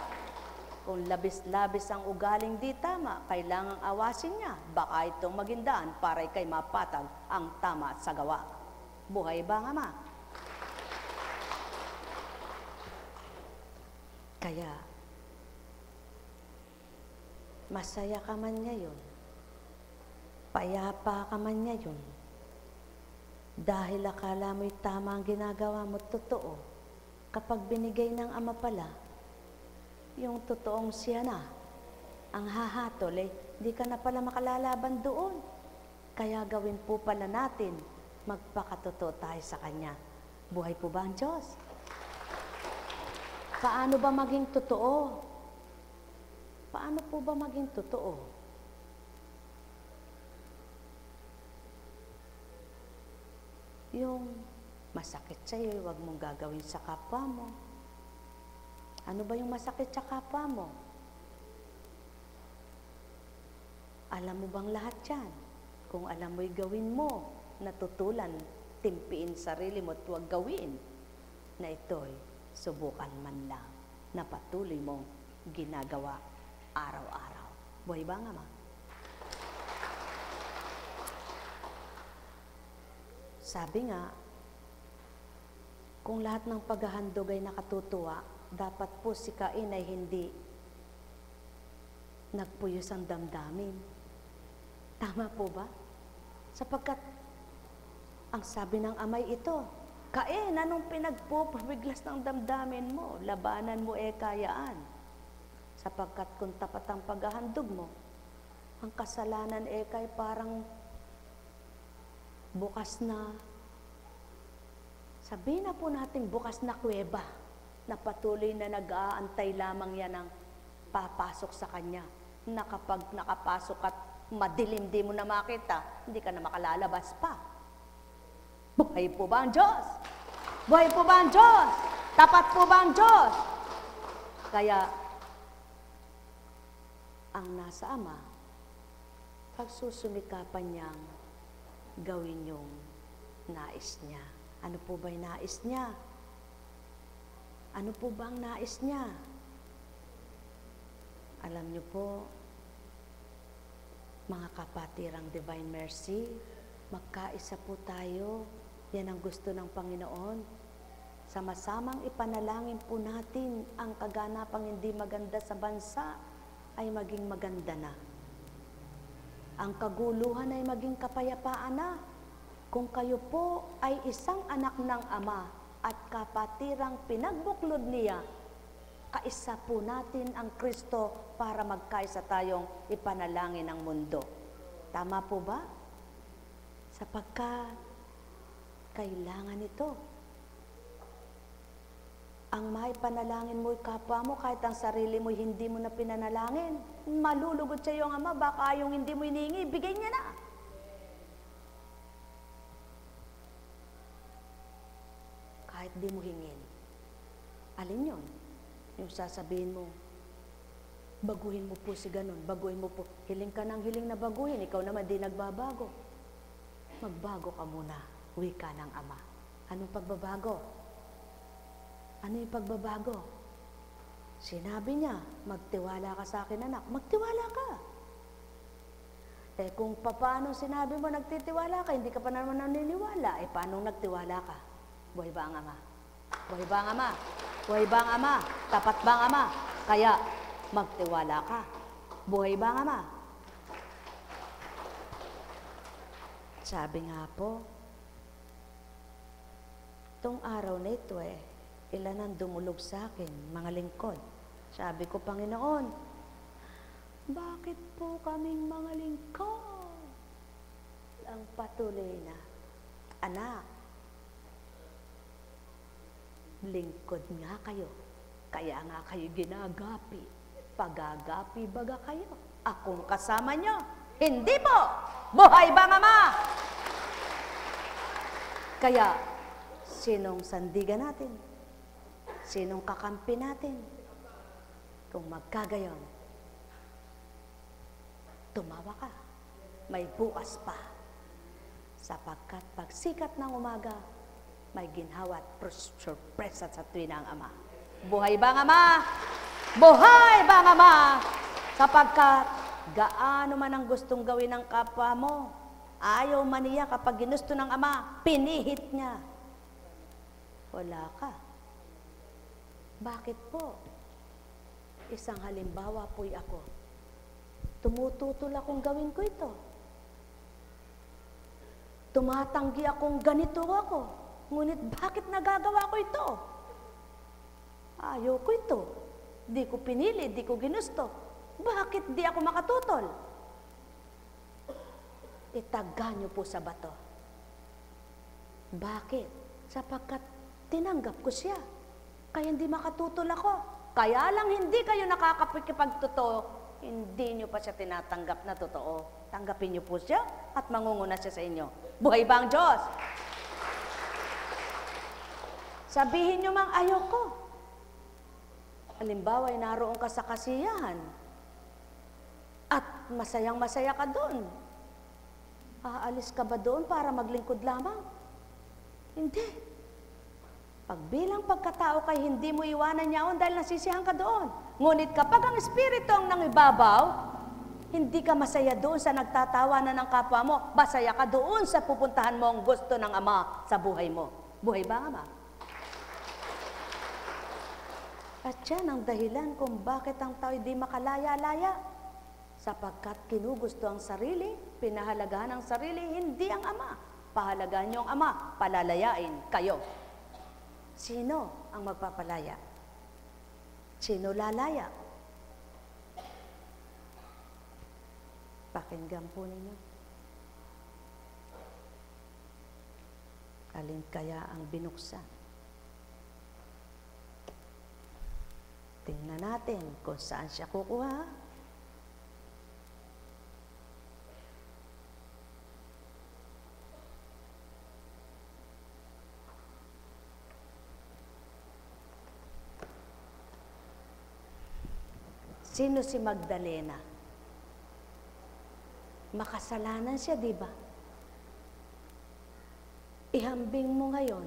kung labis-labis ang ugaling di tama, kailangang awasin niya, baka itong maging daan para ikay mapatag ang tama sa gawa. Buhay ba ang Ama? Kaya, masaya ka man ngayon, payapa ka man ngayon, dahil akala mo'y tama ang ginagawa mo, totoo. Kapag binigay ng Ama pala, yung totoong siya na, ang hahatol, di ka na pala makalalaban doon. Kaya gawin po pala natin, magpakatotoo tayo sa Kanya. Buhay po ba ang Diyos? Paano ba maging totoo? Paano po ba maging totoo? Yung masakit sa'yo, huwag mong gagawin sa kapwa mo. Ano ba yung masakit sa kapwa mo? Alam mo bang lahat yan? Kung alam mo'y gawin mo, natutulan, timpiin sarili mo at huwag gawin, na ito'y subukan man lang na patuloy mong ginagawa araw-araw. Buhay ba nga, Ma? Sabi nga, kung lahat ng paghahandog ay nakatutuwa, dapat po si Cain ay hindi nagpuyos ang damdamin. Tama po ba? Sapagkat ang sabi ng Amay ito, Cain, anong pinagpupabiglas ng damdamin mo? Labanan mo kayaan. Sapagkat kung tapat ang paghahandog mo, ang kasalanan kay parang bukas na, sabihin na po natin bukas na kuweba, na patuloy na nag-aantay lamang yan ng papasok sa Kanya. na kapag nakapasok at madilim di mo na makita, hindi ka na makalalabas pa. Buhay po ba ang Diyos? Buhay po ba ang Diyos? Tapat po ba ang Diyos? Kaya, ang nasa Ama, pagsusumikapan niyang gawin yung nais niya. Ano po ba yung nais niya? Ano po ba ang nais niya? Alam niyo po, mga kapatirang Divine Mercy, magkaisa po tayo. Yan ang gusto ng Panginoon. Sama-samang ipanalangin po natin ang kaganapang hindi maganda sa bansa ay maging maganda na. Ang kaguluhan ay maging kapayapaan na. Kung kayo po ay isang anak ng Ama at kapatirang pinagbuklod niya, kaisa po natin ang Kristo para magkaisa tayong ipanalangin ang mundo. Tama po ba? Sapagkat kailangan ito. Ang maipanalangin mo'y kapwa mo, kahit ang sarili mo hindi mo na pinanalangin. Malulugod sa iyong Ama, baka yung hindi mo hiningi, bigay niya na. Kahit di mo hingin. Alin yun? Yung sasabihin mo, baguhin mo po si ganun, baguhin mo po. Hiling ka ng hiling na baguhin, ikaw naman di nagbabago. Magbago ka muna, wika ng Ama. Anong pagbabago? Ano yung pagbabago? Sinabi niya, magtiwala ka sa akin anak, magtiwala ka. Eh kung paano sinabi mo nagtitiwala ka, hindi ka pa naman naniniwala, eh paano nagtiwala ka? Buhay ba ang Ama? Buhay ba ang Ama? Buhay ba ang Ama? Tapat ba ang Ama? Kaya magtiwala ka. Buhay ba ang Ama? Sabi nga po, itong araw na ito ilan ang dumulog sa akin, mga lingkod. Sabi ko, Panginoon, bakit po kaming mga lingkod? Ang patuloy na, anak, lingkod nga kayo, kaya nga kayo ginagapi. Pagagapi baga kayo, akong kasama nyo. Hindi po! Buhay ba ang Ama? Kaya, sinong sandigan natin? Sinong kakampi natin? Kung magkagayon, tumawa ka, may bukas pa. Sapagkat pagsikat ng umaga, may ginhawa at surpresa sa tuwin ng Ama. Buhay ba ang Ama? Buhay ba ang Ama? Sapagkat gaano man ang gustong gawin ng kapwa mo, ayaw man niya kapag ginusto ng Ama, pinihit niya. Wala ka. Bakit po? Isang halimbawa po'y ako. Tumututol akong gawin ko ito. Tumatanggi akong ganito ako. Ngunit bakit nagagawa ko ito? Ayaw ko ito. Di ko pinili, di ko ginusto. Bakit di ako makatutol? Itaga niyo po sa bato. Bakit? Sapagkat tinanggap ko siya. Kaya hindi makatutol ako. Kaya lang hindi kayo nakakapagtotoo, hindi nyo pa siya tinatanggap na totoo. Tanggapin nyo po siya at mangunguna siya sa inyo. Buhay ba ang Diyos? Sabihin nyo mang ayoko. Halimbawa, naroon ka sa kasiyahan at masayang-masaya ka doon. Aalis ka ba doon para maglingkod lamang? Hindi. Pagbilang pagkatao kay hindi mo iwanan niyaon dahil nasisiyahan ka doon. Ngunit kapag ang Espiritu ang nangibabaw, hindi ka masaya doon sa nagtatawanan ng kapwa mo. Masaya ka doon sa pupuntahan mo ang gusto ng Ama sa buhay mo. Buhay ba ang Ama? At yan ang dahilan kung bakit ang tao hindi makalaya-laya. Sapagkat kinugusto ang sarili, pinahalagahan ang sarili, hindi ang Ama. Pahalagaan niyo ang Ama, palalayain kayo. Sino ang magpapalaya? Sino lalaya? Pakinggan po ninyo. Alin kaya ang binuksan? Tingnan natin kung saan siya kukuha. Sino si Magdalena? Makasalanan siya, di ba? Ihambing mo ngayon,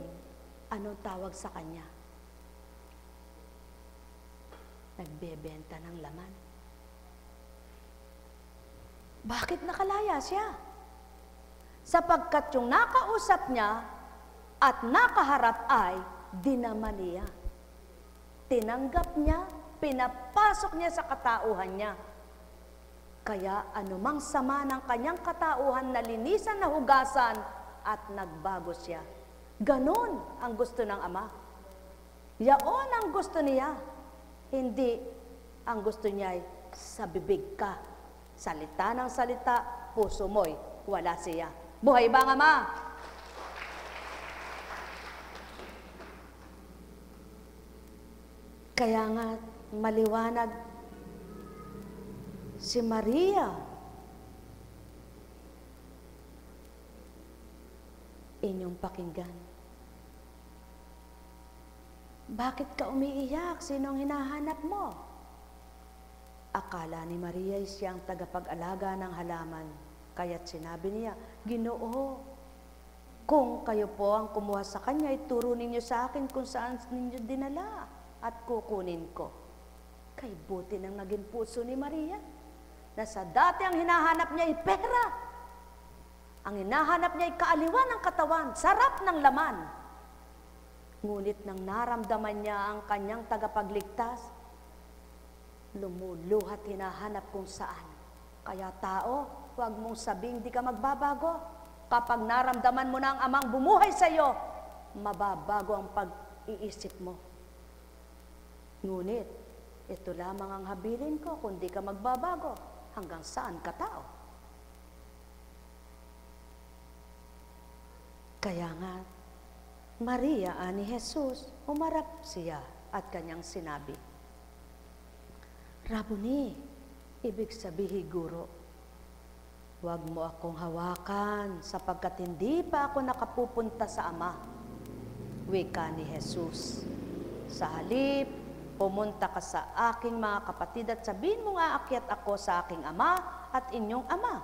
anong tawag sa kanya? Nagbebenta ng laman. Bakit nakalaya siya? Sapagkat yung nakausap niya at nakaharap ay dinaman niya. Tinanggap niya, pinapasok niya sa katauhan niya. Kaya anumang sama ng kanyang katauhan na linisan na hugasan at nagbago siya. Ganon ang gusto ng Ama. Yaon ang gusto niya. Hindi ang gusto niya ay sa bibig ka. Salita ng salita, puso mo'y wala siya. Buhay ba ang Ama? Kaya nga maliwanag si Maria. Inyong pakinggan. Bakit ka umiiyak? Sinong hinahanap mo? Akala ni Maria ay siyang tagapag-alaga ng halaman. Kaya't sinabi niya, Ginoo, kung kayo po ang kumuha sa kanya, ituro ninyo sa akin kung saan ninyo dinala at kukunin ko. Kay buti nang naging puso ni Maria, na sa dati ang hinahanap niya ay pera. Ang hinahanap niya ay kaaliwan ng katawan, sarap ng laman. Ngunit nang naramdaman niya ang kanyang tagapagligtas, lumuluhat hinahanap kung saan. Kaya tao, huwag mong sabing di ka magbabago. Kapag naramdaman mo na ang Amang bumuhay sa iyo, mababago ang pag-iisip mo. Ngunit, ito lamang ang habilin ko kung di ka magbabago. Hanggang saan ka tao? Kaya nga, Maria ani Jesus, umarap siya at kanyang sinabi, Rabuni, ibig sabihin guro, huwag mo akong hawakan sapagkat hindi pa ako nakapupunta sa Ama. Wika ni Jesus. Sa halip, pumunta ka sa aking mga kapatid at sabihin mo nga akyat ako sa aking Ama at inyong Ama,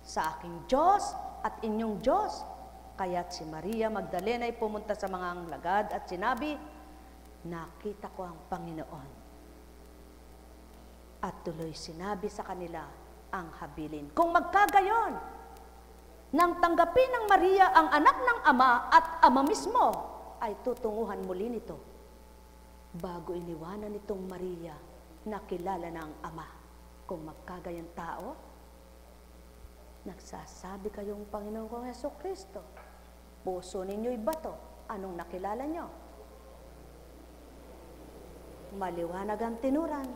sa aking Diyos at inyong Diyos. Kaya't si Maria Magdalena ay pumunta sa mga alagad at sinabi, nakita ko ang Panginoon. At tuloy sinabi sa kanila ang habilin. Kung magkagayon, nang tanggapin ng Maria ang anak ng Ama at Ama mismo, ay tutunguhan muli nito. Bago iniwanan nitong Maria, nakilala na ang Ama. Kung magkagayang tao, nagsasabi kayong Panginoon kong Jesucristo, puso ninyo'y bato. Anong nakilala nyo? Maliwanag ang tinuran.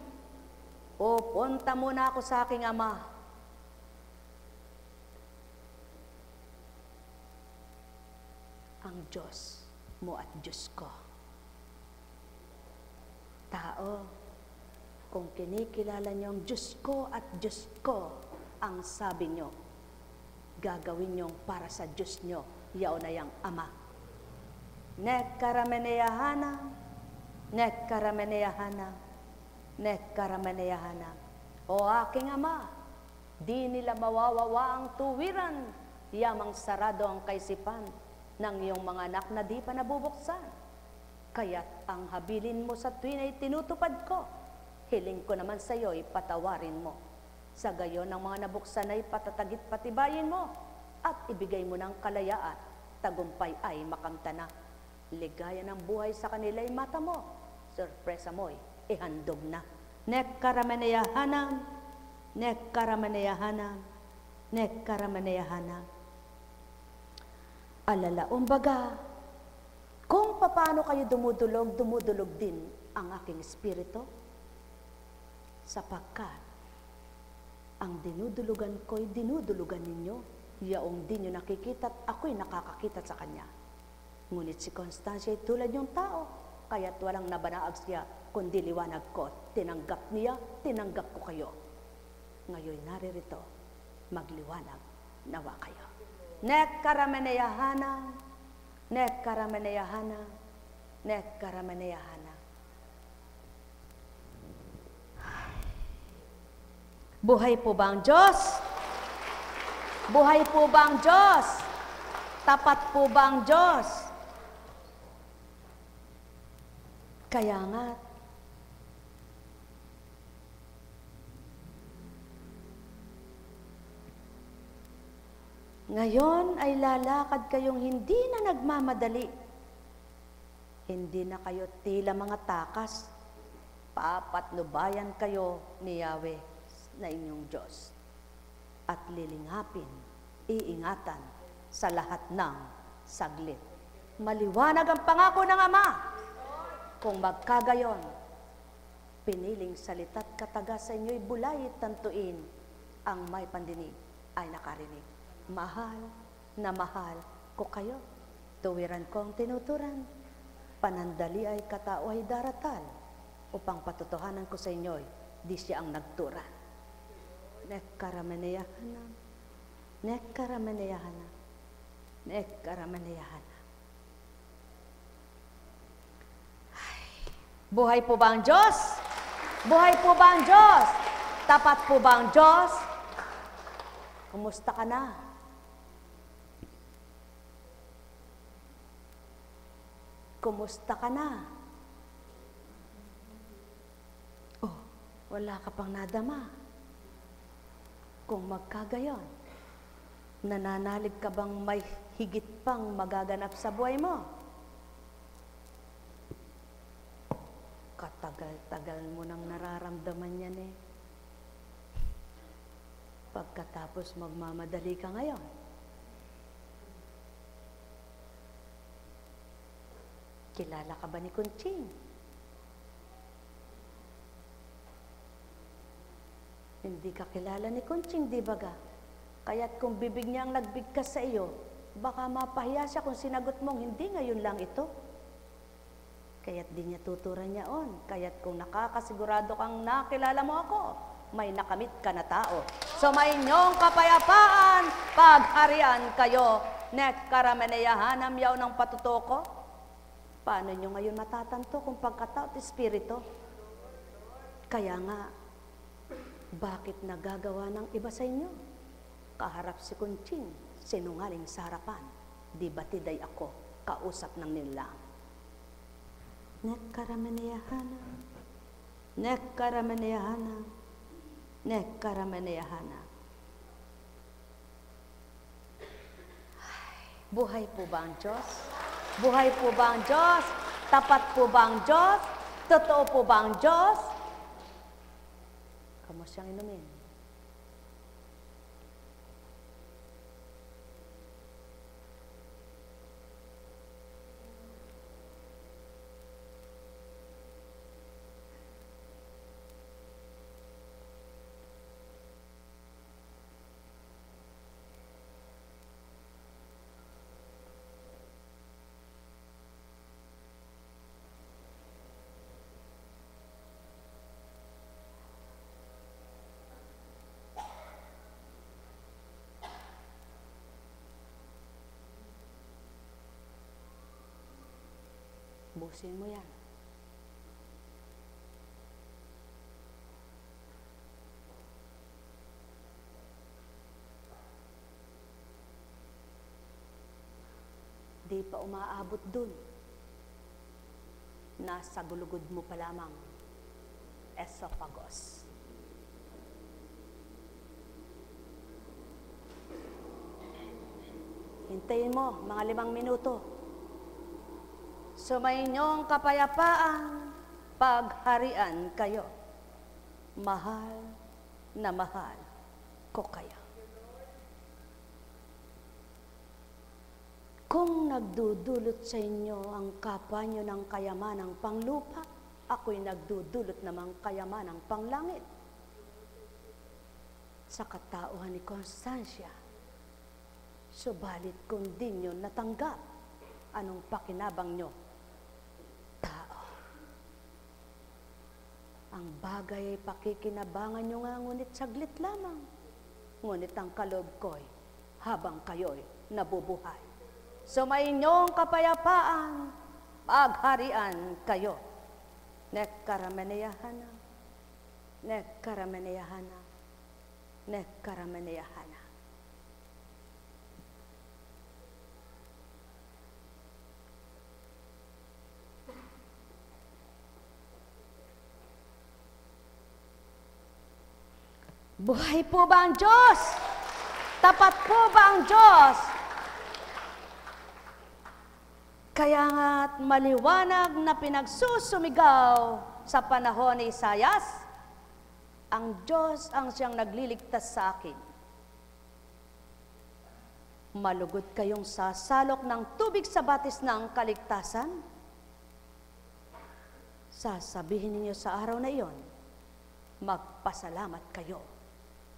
O, punta muna ako sa aking Ama. Ang Diyos mo at Diyos ko. Tao, kung kinikilala niyo ang Diyos ko at Diyos ko, ang sabi niyo, gagawin niyo para sa Diyos niyo, yaon na yang Ama. Nekkarameneyahana, nekkarameneyahana, nekkarameneyahana. O aking Ama, di nila mawawawa ang tuwiran, yamang sarado ang kaisipan ng iyong mga anak na di pa nabubuksan. Kaya't ang habilin mo sa tuwin ay tinutupad ko. Hiling ko naman sa iyo, ipatawarin mo. Sa gayon ng mga nabuksan ay patatagit patibayin mo at ibigay mo ng kalayaan. Tagumpay ay makamtana. Ligaya ng buhay sa kanila ay mata mo. Sorpresa mo'y ihandog na. Nekkarameneyahana, nekkarameneyahana, nekkarameneyahana. Alala, umbaga, kung paano kayo dumudulog, dumudulog din ang aking espiritu. Sapagkat ang dinudulugan ko'y dinudulugan ninyo, yaong di nyo nakikita at ako'y nakakakita sa kanya. Ngunit si Constancia ay tulad yung tao, kaya't walang nabanaag siya, kundi liwanag ko. Tinanggap niya, tinanggap ko kayo. Ngayon naririto, magliwanag nawa kayo. Nekkarameneyahana, nekkarameneyahana, nekkarameneyahana. Buhay po ba ang Diyos? Buhay po ba ang Diyos? Tapat po ba ang Diyos? Kaya nga, ngayon ay lalakad kayong hindi na nagmamadali. Hindi na kayo tila mga takas. Papatnubayan kayo ni Yahweh na inyong Diyos. At lilingapin, iingatan sa lahat ng saglit. Maliwanag ang pangako ng Ama. Kung magkagayon, piniling salita't kataga sa inyo'y bulay tantuin, ang may pandinig ay nakarinig. Mahal na mahal ko kayo. Tuwiran kong tinuturan. Panandali ay katao ay daratal. Upang patutuhanan ko sa inyo'y di siya ang nagturan. Nekkarameneyahana. Nekkarameneyahana. Nekkarameneyahana. Buhay po ba ang Diyos? Buhay po ba ang Diyos? Tapat po ba ang Diyos? Kumusta ka na? Kumusta ka na? Oh, wala ka pang nadama. Kung magkagayon, nananalig ka bang may higit pang magaganap sa buhay mo? Katagal-tagal mo nang nararamdaman yan eh. Pagkatapos magmamadali ka ngayon. Kilala ka ba ni Kunching? Hindi ka kilala ni Kunching, di ba ga? Kaya't kung bibig niya ang nagbigkas sa iyo, baka mapahiya siya kung sinagot mong hindi ngayon lang ito. Kaya't di niya tuturan niya on. Kaya't kung nakakasigurado kang nakilala mo ako, may nakamit ka na tao. So may inyong kapayapaan, pagharian kayo. Nekkarameneyahanam yaw ng patutuko. Paano nyo ngayon matatanto kung pagkatao at espiritu? Kaya nga, bakit nagagawa ng iba sa inyo? Kaharap si Kunching, sinungaling sa harapan. Di batiday ako, kausap ng nilang. Nekkarameneyahana, nekkarameneyahana, nekkarameneyahana. Buhay po ba ang Diyos? Buhay po ba ang Diyos? Tapat po ba ang Diyos? Totoo po ba ang Diyos? Kamu siyang inumin. Busin mo yan. Di pa umaabot dun. Nasa gulugod mo pa lamang. Esophagus. Hintayin mo, mga 5 minuto. Sumayinyong kapayapaan, pagharian kayo. Mahal na mahal ko kayo. Kung nagdudulot sa inyo ang kapwa nyo ng kayamanang panglupa, ako'y nagdudulot namang kayamanang panglangit. Sa katauhan ni Constancia, subalit kung di nyo natanggap, anong pakinabang nyo? Tao. Ang bagay ay pakikinabangan nyo nga, ngunit saglit lamang. Ngunit ang kaloob ko'y habang kayo'y nabubuhay. Sumayinyong kapayapaan, pagharian kayo. Nekkarameneyahana, nekkarameneyahana, Nekaramaneyahana. Buhay po ba ang Diyos? Tapat po ba ang Diyos? Kaya nga't maliwanag na pinagsusumigaw sa panahon ni Isayas, ang Diyos ang siyang nagliligtas sa akin. Malugod kayong sasalok ng tubig sa batis ng kaligtasan. Sasabihin ninyo sa araw na iyon, magpasalamat kayo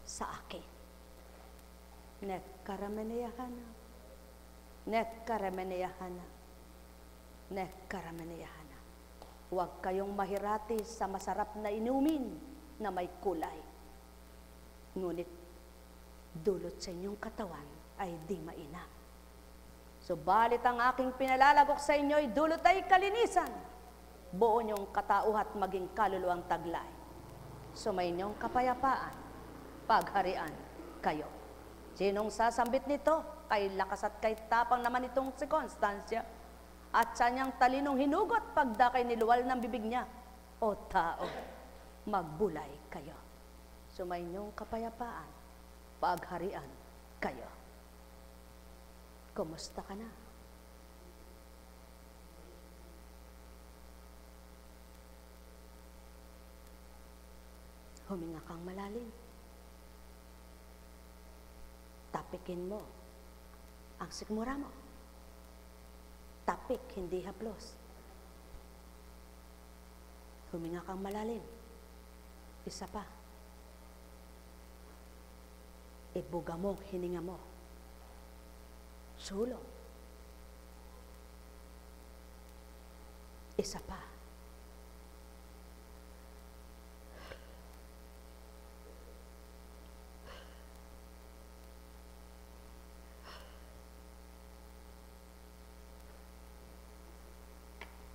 sa akin. Nekaramaneyahana. Nekaramaneyahana. Nekaramaneyahana. Huwag kayong mahirati sa masarap na inumin na may kulay. Ngunit dulot sa inyong katawan ay di mainam. Subalit ang aking pinalalagok sa inyo ay dulot ay kalinisan. Buo niyong katauhat maging kaluluwang taglay. Sumayinyong kapayapaan, pagharian kayo. Sinong sasambit nito? Kay lakas at kay tapang naman itong si Constancia. At sa niyang talinong hinugot pagdakay niluwal ng bibig niya. O tao, magbulay kayo. Sumayinyong kapayapaan, pagharian kayo. Kumusta ka na? Huminga kang malalim. Tapikin mo ang sikmura mo. Tapik, hindi haplos. Huminga kang malalim. Isa pa. Ibuga mo, hininga mo. Sulong. Isa pa.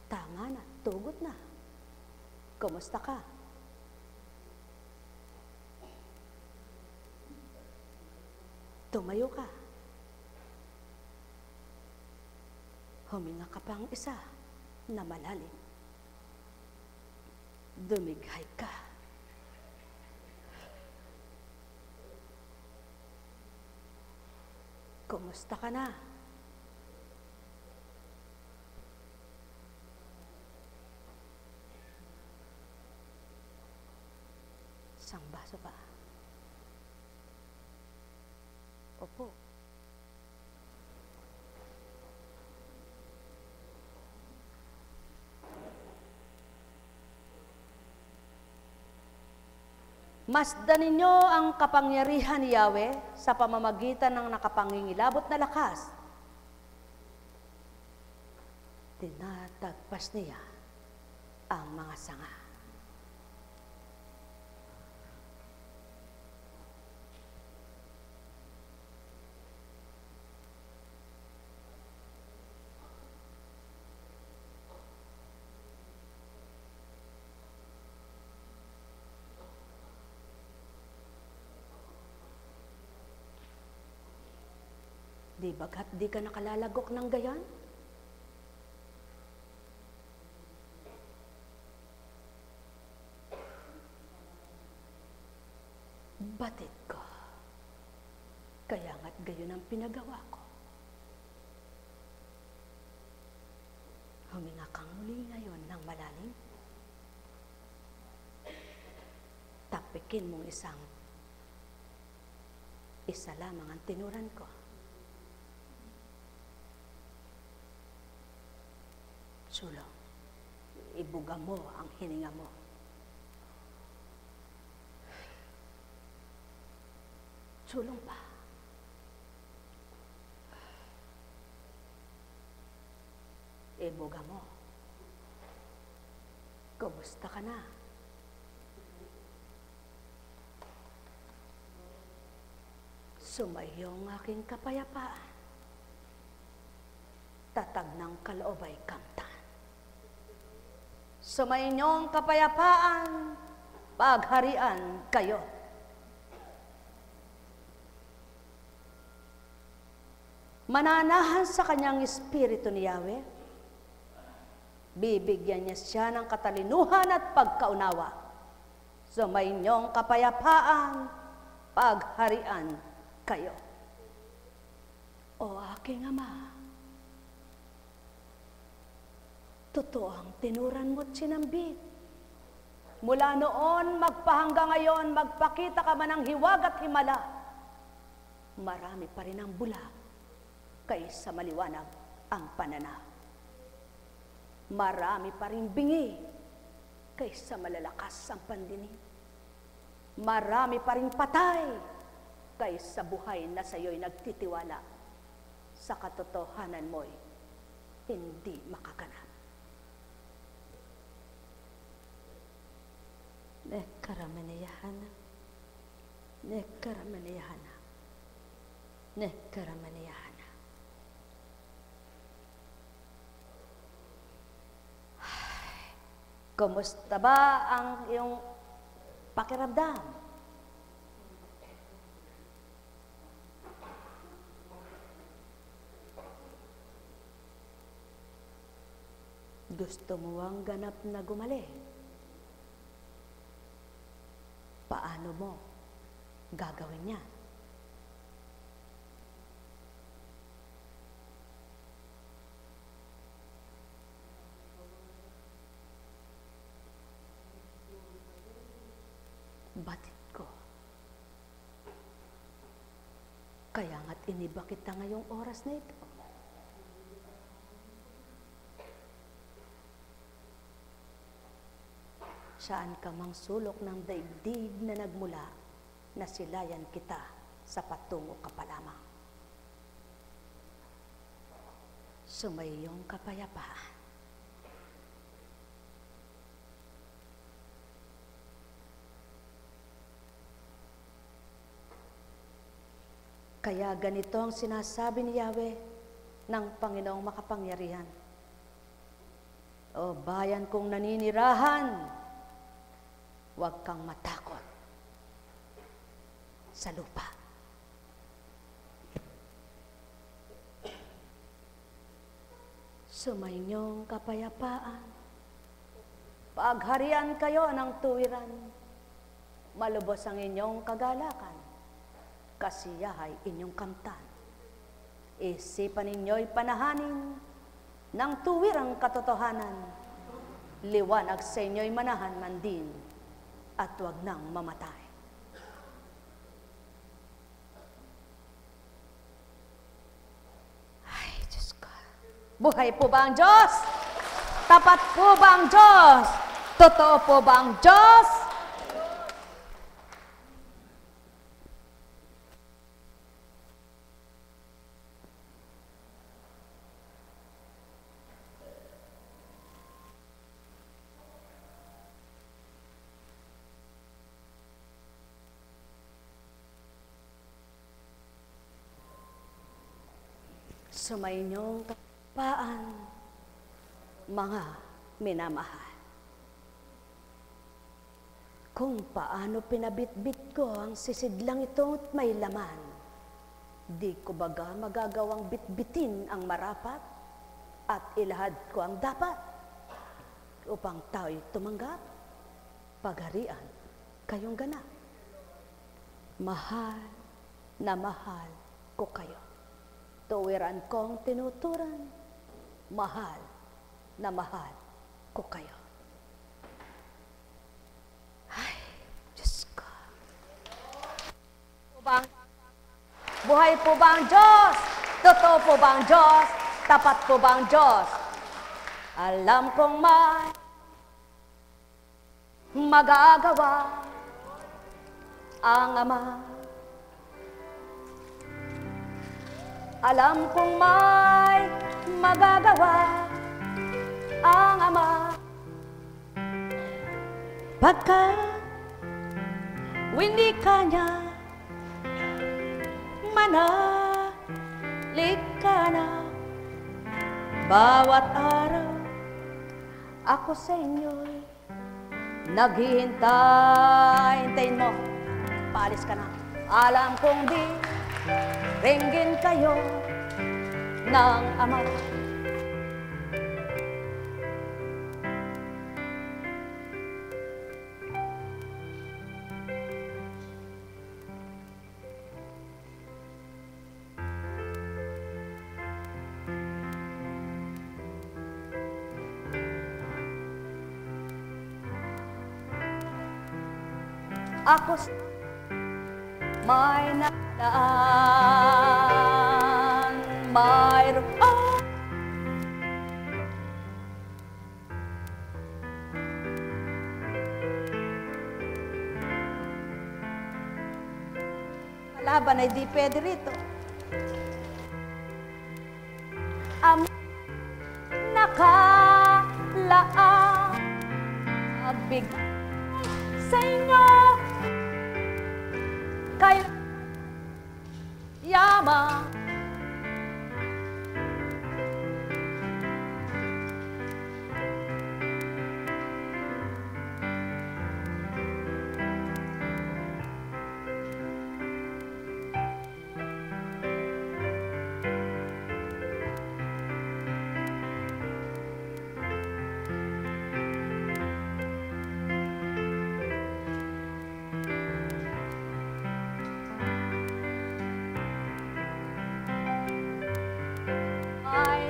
Tama na, tugot na. Kumusta ka? Tumayo ka. Huminga ka pang isa na malalim. Dumighay ka. Kumusta ka na? Isang baso pa. Opo. Masdan ninyo ang kapangyarihan ni Yahweh sa pamamagitan ng nakapangingilabot na lakas. Tinatagpas niya ang mga sanga. Di bagat di ka nakalalagok ng gayan? Batid ko. Kaya nga't gayon ang pinagawa ko. Huminga kang muli ngayon ng malalim. Tapikin mong isa lamang ang tinuran ko. Sulong, ibuga mo ang hininga mo. Sulong pa. Ibuga mo. Kumusta ka na? Sumayo ang aking kapayapaan. Tatag ng kaloob ay kamtan. Sumainyong kapayapaan, pagharian kayo. mananahan sa kanyang espiritu ni Yahweh. Bibigyan niya siya ng katalinuhan at pagkaunawa. Sumayinyong kapayapaan, pagharian kayo. O aking Ama, totoo ang tinuran mo't sinambit. Mula noon, magpahanggang ngayon, magpakita ka man ng hiwag at himala. Marami pa rin ang bula, kaysa maliwanag ang pananaw. Marami pa rin bingi, kaysa malalakas ang pandinig. Marami pa rin patay, kaysa buhay na sa'yo'y nagtitiwala. Sa katotohanan mo'y hindi makaganap. Nekaramanayahana, nekaramanayahana, nekaramanayahana. Kumusta ba ang iyong pakiramdam? Gusto mo ang ganap na gumaling? Paano mo gagawin niya? Batid ko. Kaya nga't iniba kita ngayong oras na ito. Saan ka mang sulok ng daigdig na nagmula, nasilayan kita sa patungo ka pa lamang. Sumayong kapayapaan. Kaya ganito ang sinasabi ni Yahweh ng Panginoong makapangyarihan. O bayan kong naninirahan, huwag kang matakot sa lupa. Sumainyong kapayapaan, pagharian kayo ng tuwiran, malubos ang inyong kagalakan, kasiyahay inyong kamtan. Isipan ninyo'y panahanin ng tuwirang katotohanan, liwanag sa inyo'y manahan man din, at huwag nang mamatay. Ay, Diyos ko. Buhay po ba ang Diyos? Tapat po ba ang Diyos? Totoo po ba ang Diyos? Sumainyong kapayapaan, mga minamahal. Kung paano pinabitbit ko ang sisidlang ito at may laman, di ko baga magagawang bitbitin ang marapat at ilahad ko ang dapat upang tao'y tumanggap, pagharian kayong ganap. Mahal na mahal ko kayo. Tuwiran kong tinuturan, mahal na mahal ko kayo. Ay, Diyos ko. Buhay po ba ang Diyos? Totoo po ba ang Diyos? Tapat po ba ang Diyos? Alam kong may magagawa ang Ama. Alam kong may magagawa ang Ama. Pagka winika niya, manalik ka na. Bawat araw, ako sa inyo'y naghihintay. Hintayin mo, paalis ka na. Alam kong di ringgin kayo ng Ama. Ako may nalaan, mayroon laban ay di pwede rito. Ang nakalaan magbigay sa inyo kay yaman.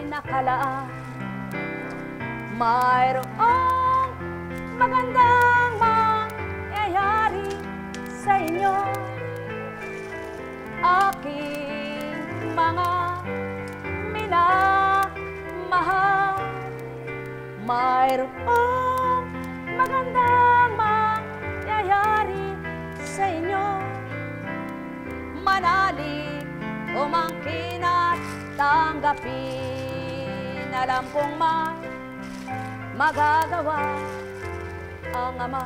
Nakalaan, mayroong magandang mangyayari sa inyo, aking mga minamahal. Mayroong magandang mangyayari sa inyo, manalig, umangkin at tanggapin. Alam kong may magagawa ang Ama.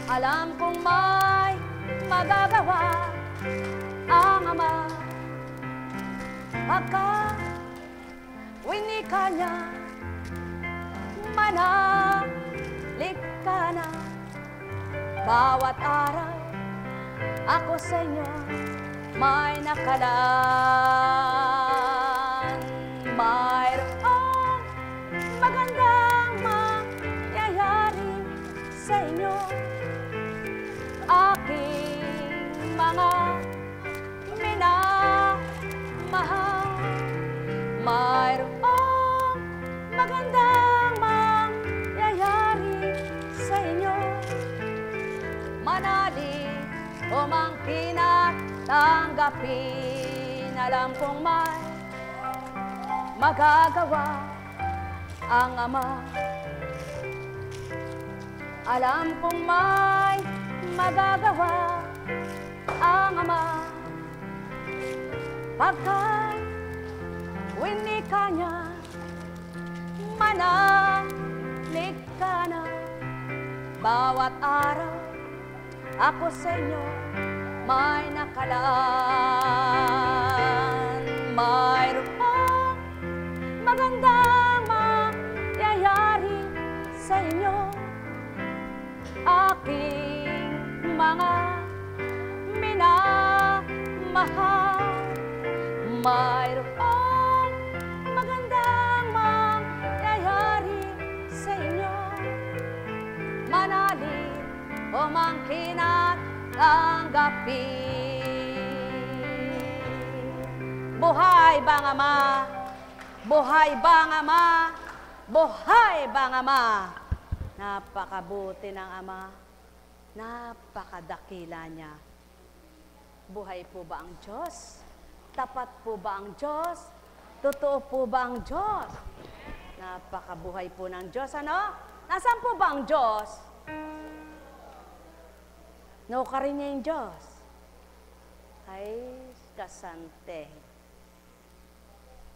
Alam kong may magagawa ang Ama. Pagka winika niya, manalig ka na. Bawat araw ako sa inyo may nakalaan. Mayroong magandang mangyayari sa inyo, aking mga minamahal. Mayroong magandang mangyayari sa inyo, manalig, umangkin at tanggapin. Alam kong may magagawa ang Ama. Alam kong may magagawa ang Ama. Pagka winika niya, manalig ka na. Bawat araw ako sa inyo may nakalaan. Mayroong magandang mangyayari sa inyo, aking mga minamahal. Mayroong magandang mangyayari sa inyo, manalig, umangkin at tanggapin. Buhay bang Ama? Buhay bang Ama? Buhay bang Ama? Napakabuti ng Ama. Napakadakila niya. Buhay po ba ang Diyos? Tapat po ba ang Diyos? Totoo po ba ang Diyos? Napakabuhay po ng Diyos, ano? Nasaan po ba ang Diyos? No ka rin niya yung Diyos. Ay, kasante.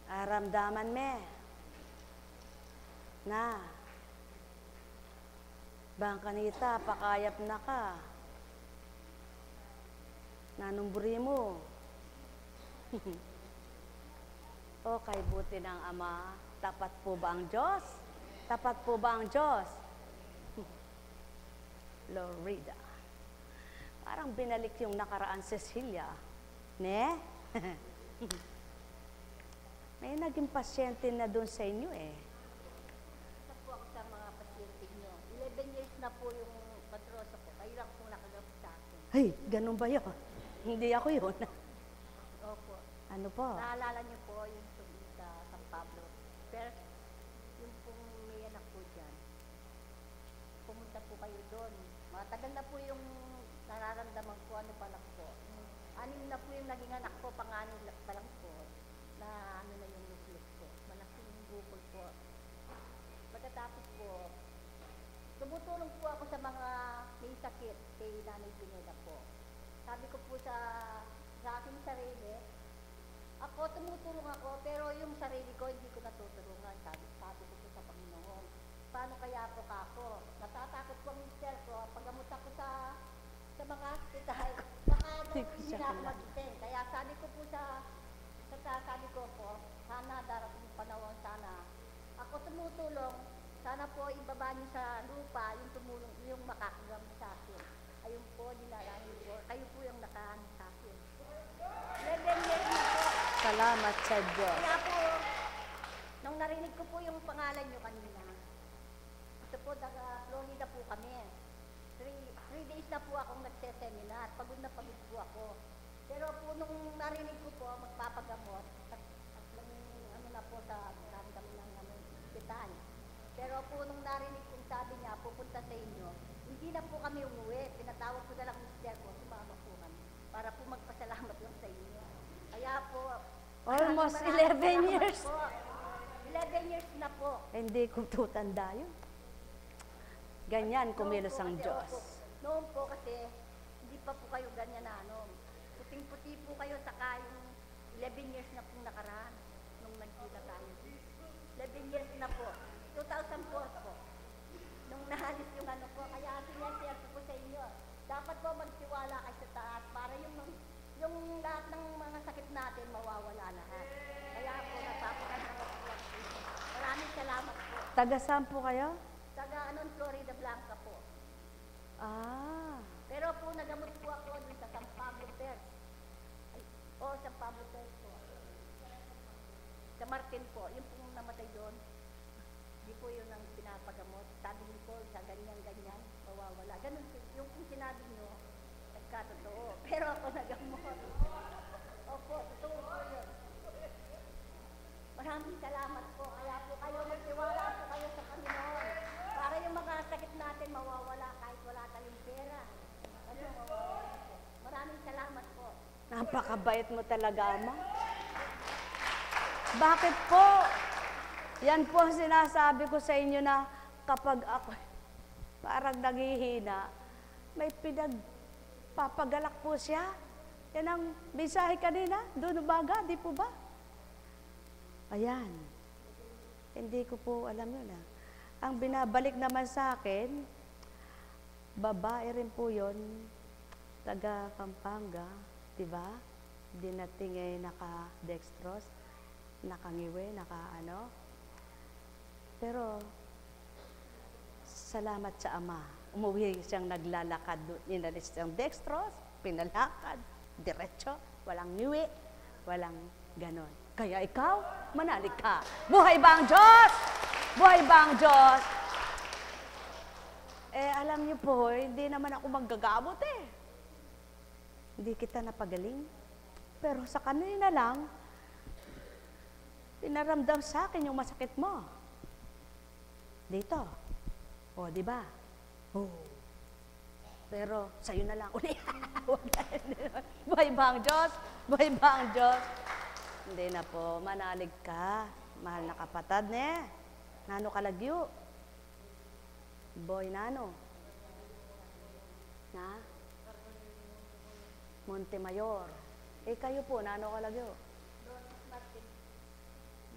Aramdaman me na bang kanita, pakayap na ka. Nanumburi mo. Okay, buti ng Ama. Tapat po ba ang Diyos? Tapat po ba ang Diyos? Lorida. Parang binalik yung nakaraan Cecilia. Ne? May naging pasyente na doon sa inyo eh. Isa po ako sa mga pasyente nyo. 11 years na po yung patrosa ko. Kayo lang po nakagamit sa akin. Ay, ganun ba yun? Hindi ako yun. Opo. Ano po? Naalala niyo po yung tungkol sa San Pablo. Pero yung pong may anak po dyan, pumunta po kayo doon. Matagal na po yung nararamdaman ko, ano pa lang po. 6 na po yung naging anak ko, pang-anim pa lang po, na ano na yung nucleus ko. Malaking bukol po. Pagkatapos po, tumutulong po ako sa mga may sakit kay Nanay Pineda po. Sabi ko po sa aking sarili, ako tumutulong ako, pero yung sarili ko hindi ko natutulungan. Sabi ko po sa Panginoon, paano kaya po ako? Natatakot po ang mister ko, paggamot ako sa mga hospital, baka hindi na ako mag-attend. Kaya sabi ko po sabi ko po, sana darating yung panahon, sana ako tumutulong, sana po ibaba niyo sa lupa yung tumulong, yung makakagamot sa akin. Ayun po, dinalahin po, kayo po yung nakaano sa akin. 11 years na po. Salamat sa Diyos. Kaya po, nung narinig ko po yung pangalan nyo kanina, ito po, taga Florida po kami. 3 days na po akong nagseseminar. Pagod na pagod po ako. Pero po, nung narinig ko po, magpapagamot, at ano na po sa marami kami ng hospital. Pero po, nung narinig kong sabi niya, pupunta sa inyo, hindi na po kami umuwi. Pinatawag ko na lang mister ko, sumama po kami, para po magpasalamat lang sa inyo. Kaya po, Almost maraming 11 years. po. 11 years na po. Hindi ko tutanda yun. Ganyan kumilos ang Diyos. Noon po kasi, hindi pa po kayo ganyan na ano. Puting-puti po kayo saka yung 11 years na pong nakaraan nung nagkita tayo. 11 years na po. 2004 po. Nung nahalis yung ano po, kaya sinashare ko po sa inyo. Dapat po magtiwala kayo sa taas para yung lahat ng mga sakit natin mawawala lahat. Kaya po, nagpapakasalamat po. Maraming salamat po. Taga saan po kayo? Taga Florida Blanca po. Ah, Pero po, nagamot po ako dun sa San Pablo Pers. San Pablo Pers po. Sa Martin po, yung pong namatay doon, hindi po yun ang pinapagamot. Sabi niyo po, sa ganyan-ganyan, mawawala. Ganun po, yung kung sinabi niyo, nagkatotoo. Pero ako nagamot. Opo, totoo po yun. Maraming salamat po. Kaya po kayo, magtiwala po kayo sa Panginoon. Para yung mga sakit natin mawawala kahit wala tayong pera. Ano, mawawala po. Maraming salamat po. napakabait mo talaga, Ama. Bakit po? Yan po ang sinasabi ko sa inyo na kapag ako parang naghihina, may pinagpapagalak po siya. Yan ang mensahe kanina, doon umaga, di po ba? Ayan. Hindi ko po alam yun. Ang binabalik naman sa akin, babae rin po yun, taga Pampanga, di ba? Dinating ay naka-dextrose, nakangiwi, naka-ano. Pero, salamat sa Ama. Umuwi siyang naglalakad doon. Inalis siyang dextrose, pinalakad, diretso, walang ngiwi, walang ganon. Kaya ikaw, manalig ka. Buhay ba ang Diyos? Buhay ba ang Diyos? Alam niyo po, hindi naman ako maggagamot eh. Hindi kita napagaling. Pero sa kanina lang, pinaramdam sa akin yung masakit mo. Dito. O, di ba? Oh. Pero, sa'yo na lang uli. Buhay ba ang Diyos? Buhay ba ang Diyos? Hindi na po, manalig ka. Mahal na kapatad, ne? Nano kalagyo? Boy, nano? Na? Montemayor. Kayo po, nano kalagyo?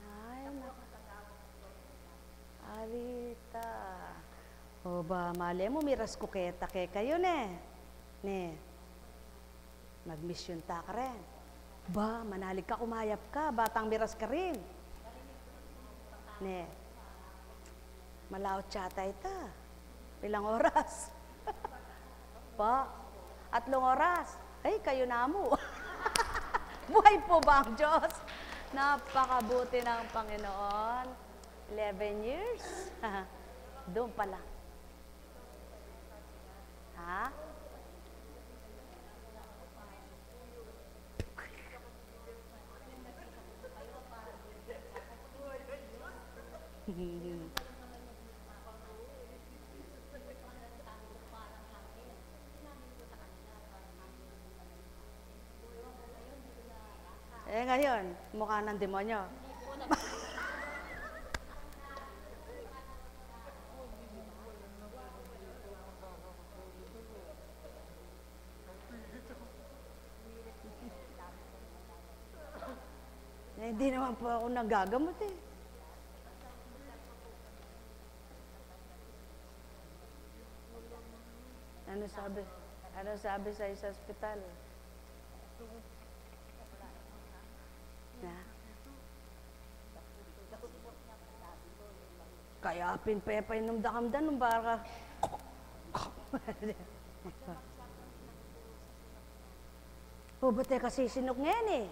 Ay, Alita. O ba, mali mo, miras kuketa kay kayo, ne? Ne? Mag-mission ta ka rin. Ba, manalig ka, umayap ka, batang miras ka rin. Ne? Malaot tsata ita. Ilang oras? Pa, 3 oras. Ay, kayo na mo. Buhay po ba ang Diyos? Napakabuti ng Panginoon. 11 years. Doon pa lang. Ha? Eh ngayon, mukha ng demonyo. Eh, hindi naman po ako nagagamot eh. Ano sabi? Ano sabi sa ospital? Na? Kaya pinpepay nung dakamdan nung baka. O, ba't kasi sinok ngayon eh?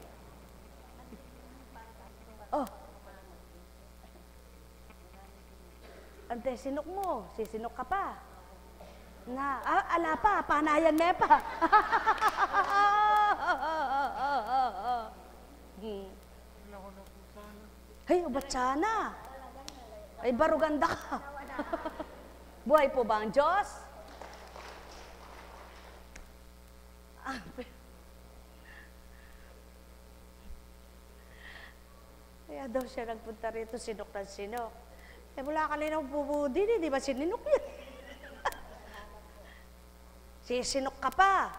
Oh. Ante, sinok mo. Sisinok ka pa. Na, ala pa, panayan na pa. Hey, ba't sana? Ay, baruganda ka. Buhay po ba ang Diyos? Kaya daw siya nagpunta rito, sinok ng sinok. Eh, wala ka rin ang bubudin, di ba sininok yun? Sisinok ka pa,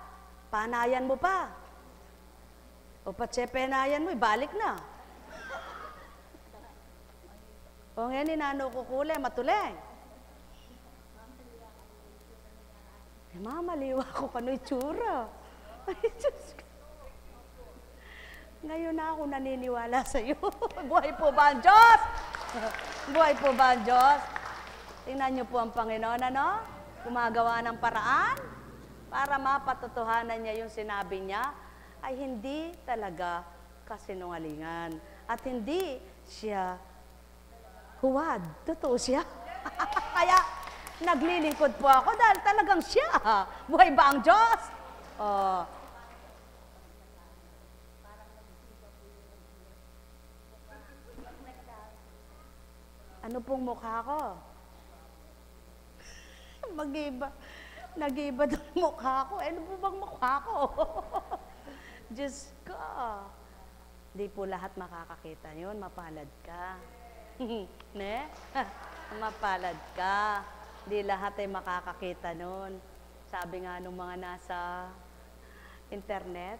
panayan mo pa. O patse penayan mo, ibalik na. O ngayon, inano kukuli, matuleng. Eh, mamaliwa ko kano itsura. Ay, Diyos ko. Ngayon na ako naniniwala sa iyo. Buhay po ba ang Diyos? Buhay po ba ang Diyos? Tingnan niyo po ang Panginoon, ano? Gumagawa ng paraan para mapatotohanan niya yung sinabi niya ay hindi talaga kasinungalingan. At hindi siya huwad. Totoo siya. Kaya naglilingkod po ako dahil talagang siya. Buhay ba ang Diyos? Oh. Ano pong mukha ko? Mag-iba. Nag-iba ng mukha ko. Ano po bang mukha ko? Diyos ko. Di po lahat makakakita yun. Mapalad ka. Ne? Mapalad ka. Di lahat ay makakakita nun. Sabi nga nung mga nasa internet,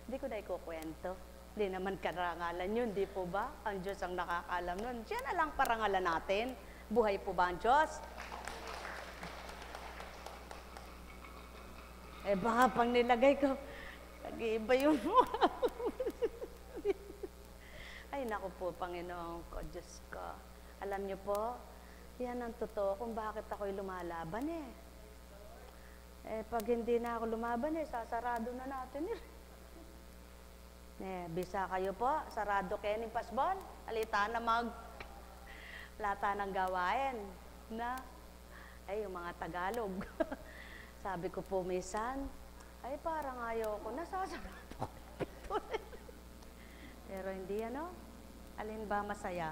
di ko na ikukwento. Di naman karangalan yun, di po ba? Ang Diyos ang nakakaalam nun. Siya na lang parangalan natin. Buhay po ba ang Diyos? Eh baka pang nilagay ko, nag-iiba yung mukha. Ay naku po, Panginoon ko, Diyos ko. Alam niyo po, yan ang totoo kung bakit ako'y lumalaban eh. Eh pag hindi na ako lumaban eh, sasarado na natin eh. Bisa kayo po, sarado kayo ni Pasbon. Alita na lata ng gawain. Na, ay yung mga Tagalog. Sabi ko po minsan, ay parang ayaw ko, nasasarado ko. Pero hindi ano, alin ba masaya?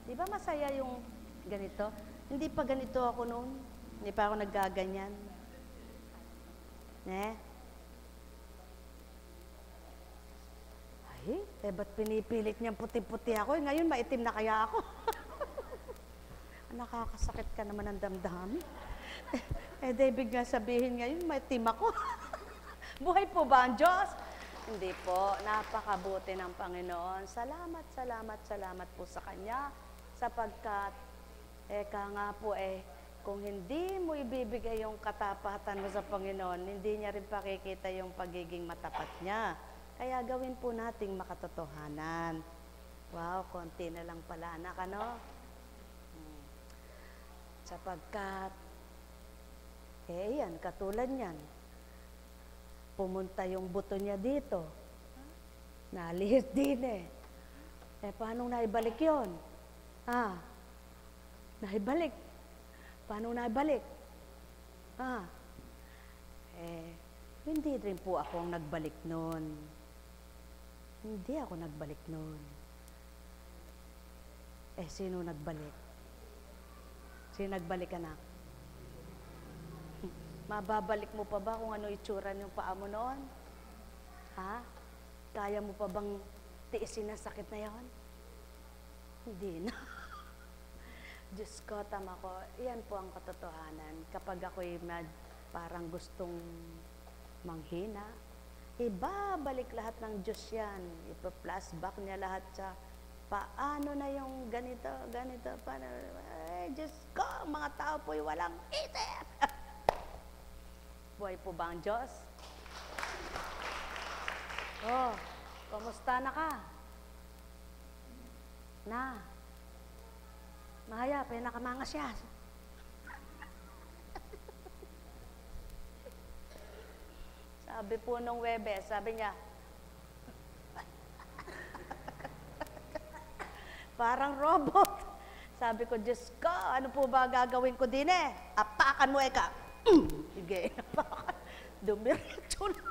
Di ba masaya yung ganito? Hindi pa ganito ako noon. Hindi pa ako naggaganyan. Eh ba't pinipilit niyang puti-puti ako? Ngayon, maitim na kaya ako. Nakakasakit ka naman ng damdamin. Ibig nga sabihin ngayon, maitim ako. Buhay po ba ang Diyos? Hindi po. Napakabuti ng Panginoon. Salamat, salamat, salamat po sa Kanya. Sapagkat, nga po kung hindi mo ibibigay yung katapatan mo sa Panginoon, hindi niya rin pakikita yung pagiging matapat niya. Kaya gawin po nating makatotohanan. Wow, konti na lang pala, anak, ano? Sapagkat, yan, katulad niyan. Pumunta yung buto niya dito. Nalihis din eh. Eh, paano naibalik yon? Naibalik. Paano naibalik? Hindi rin po ako ang nagbalik noon. Hindi ako nagbalik noon. Sino nagbalik? Sino nagbalik, anak? Mababalik mo pa ba kung ano itsura ng paa mo noon? Kaya mo pa bang tiisin ang sakit na yon? Hindi na. Diyos ko, tama ko. Yan po ang katotohanan. Kapag ako'y parang gustong manghina, ibabalik lahat ng Diyos yan. Ipa-flashback niya lahat sa paano na yung ganito, paano. Diyos ko, mga tao po'y walang isip. Buhay po ba ang Diyos? Kamusta na ka? Mahaya, pinakamanga siya. Sabi po nung Webes, sabi niya, parang robot. Sabi ko, Diyos ko, ano po ba gagawin ko din Apakan mo, Eka. Sige, apakan. Dumiretso na.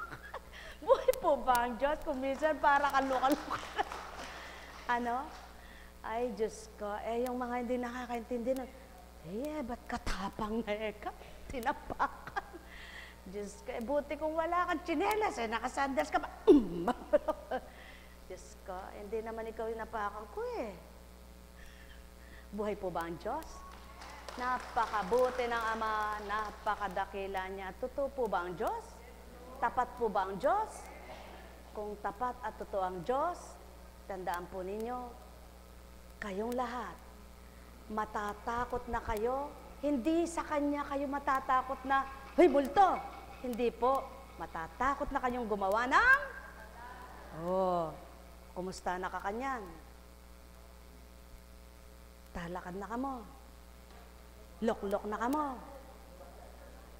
Buhay po ba ang Diyos? Kung minsan, para kaluka-luka. Ay, Diyos ko, yung mga hindi nakakaintindi na, ba't katapang na Eka? Tinapakan. Diyos ko, buti kung wala kang tsinelas, nakasandas ka pa. Diyos ko, hindi naman ikaw yung napakan ko Buhay po ba ang Diyos? Napakabuti ng Ama, napakadakila niya. Totoo po ba ang Diyos? Tapat po ba ang Diyos? Kung tapat at totoo ang Diyos, tandaan po ninyo, kayong lahat, matatakot na kayo, hindi sa Kanya kayo matatakot na, hoy, multo! Hindi po, matatakot na kayong gumawa ng, kumusta na ka kanyan? Talakad na ka mo. Lok-lok na ka mo.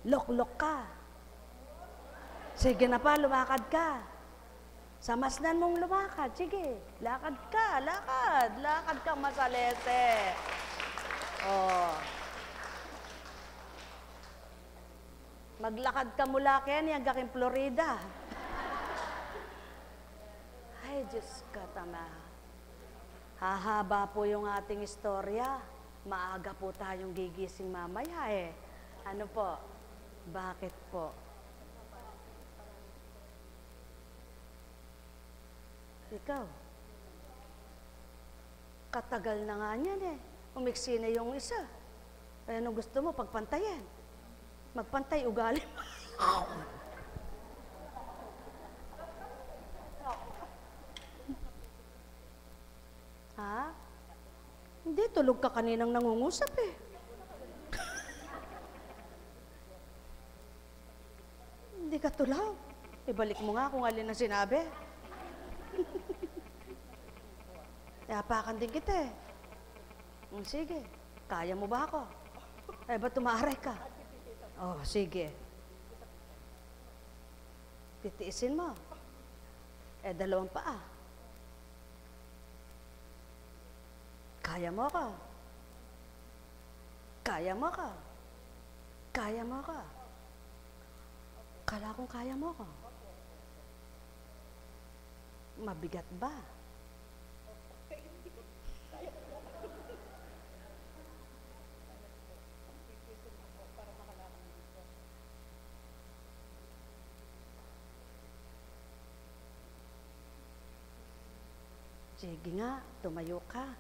Lok-lok ka. Sige na pa, lumakad ka. Sa masnan mong lumakad, sige. Lakad ka, lakad. Lakad ka, masalese. Maglakad ka mula Kenya hanggang Florida. Ay, Diyos ka, tama. Hahaba po yung ating istorya. Maaga po tayong gigising mamaya Ano po? Bakit po? Ikaw? Katagal na nga niyan Umiksi na yung isa. Anong gusto mo? Pagpantayan. Magpantay ugali mo. Hindi, tulog ka kaninang nangungusap Hindi ka tulog. Ibalik mo nga kung alin ang sinabi. Apakan din kita Sige, kaya mo ba ako? Ba't tumaaray ka? Sige. Titiisin mo. Dalawang paa. Kaya mo ka. Kaya mo ka. Kaya mo ka. Kala kong kaya mo ka. Mabigat ba? Sige nga, tumayo ka.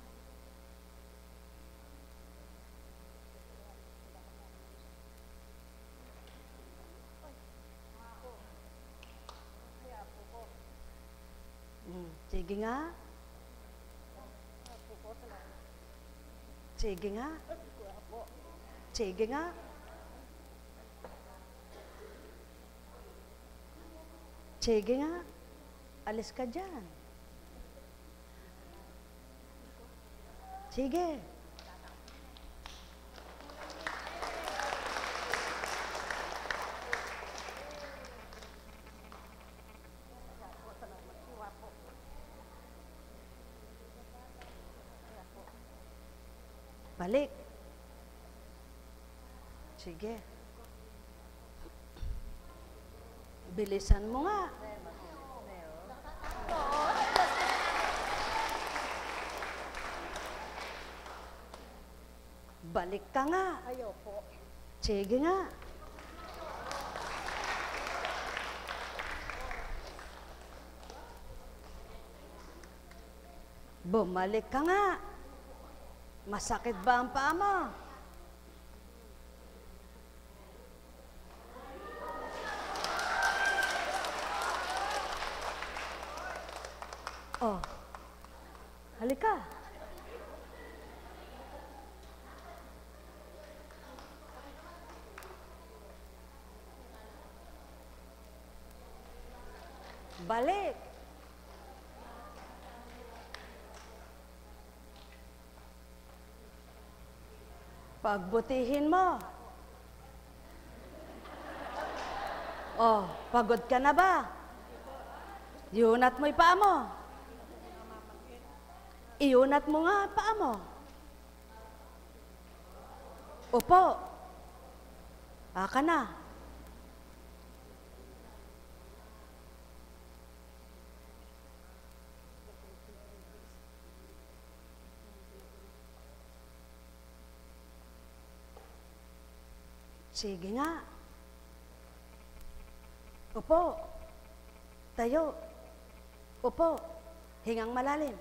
Sige nga. Sige nga. Sige nga. Sige nga. Alis ka dyan. Sige. Balik. Sige. Bilisan mo nga. Balik ka nga. Ayoko. Sige nga. Bumalik ka nga. Masakit ba ang paa mo? Oh, halika. Balik. Pagbutihin mo. Oh, pagod ka na ba? Iunat mo yung paa mo. Iunat mo nga paa mo. Upo. Aka na. Sige nga. Upo. Tayo. Upo. Hingang malalim.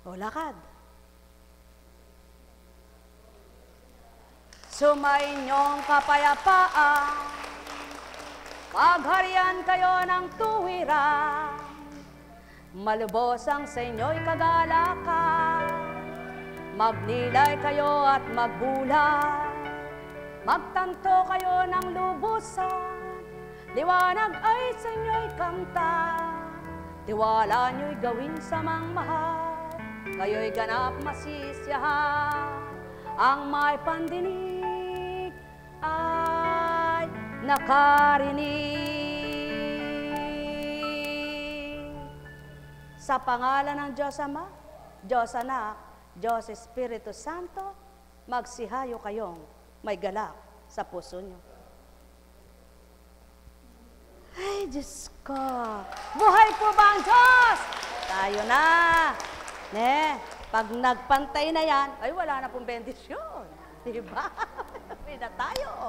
O lakad. Sumainyong kapayapaan, pagharian kayo ng tuwiran, malubos ang sa inyo'y kagalakan, magnilay kayo at magbulan, magtanto kayo ng lubusan, liwanag ay sa inyo'y kamtan, tiwala nyo'y gawin sa mangmahal, kayo'y ganap masisiyahan, ang may pandinig ay nakarinig. Sa pangalan ng Diyos Ama, Diyos Anak, Diyos Espiritu Santo, magsihayo kayong may galak sa puso nyo. Ay, Diyos ko! Buhay po ba ang Diyos? Tayo na! Ne, pag nagpantay na yan, ay wala na pong bendisyon. Diba? May na tayo.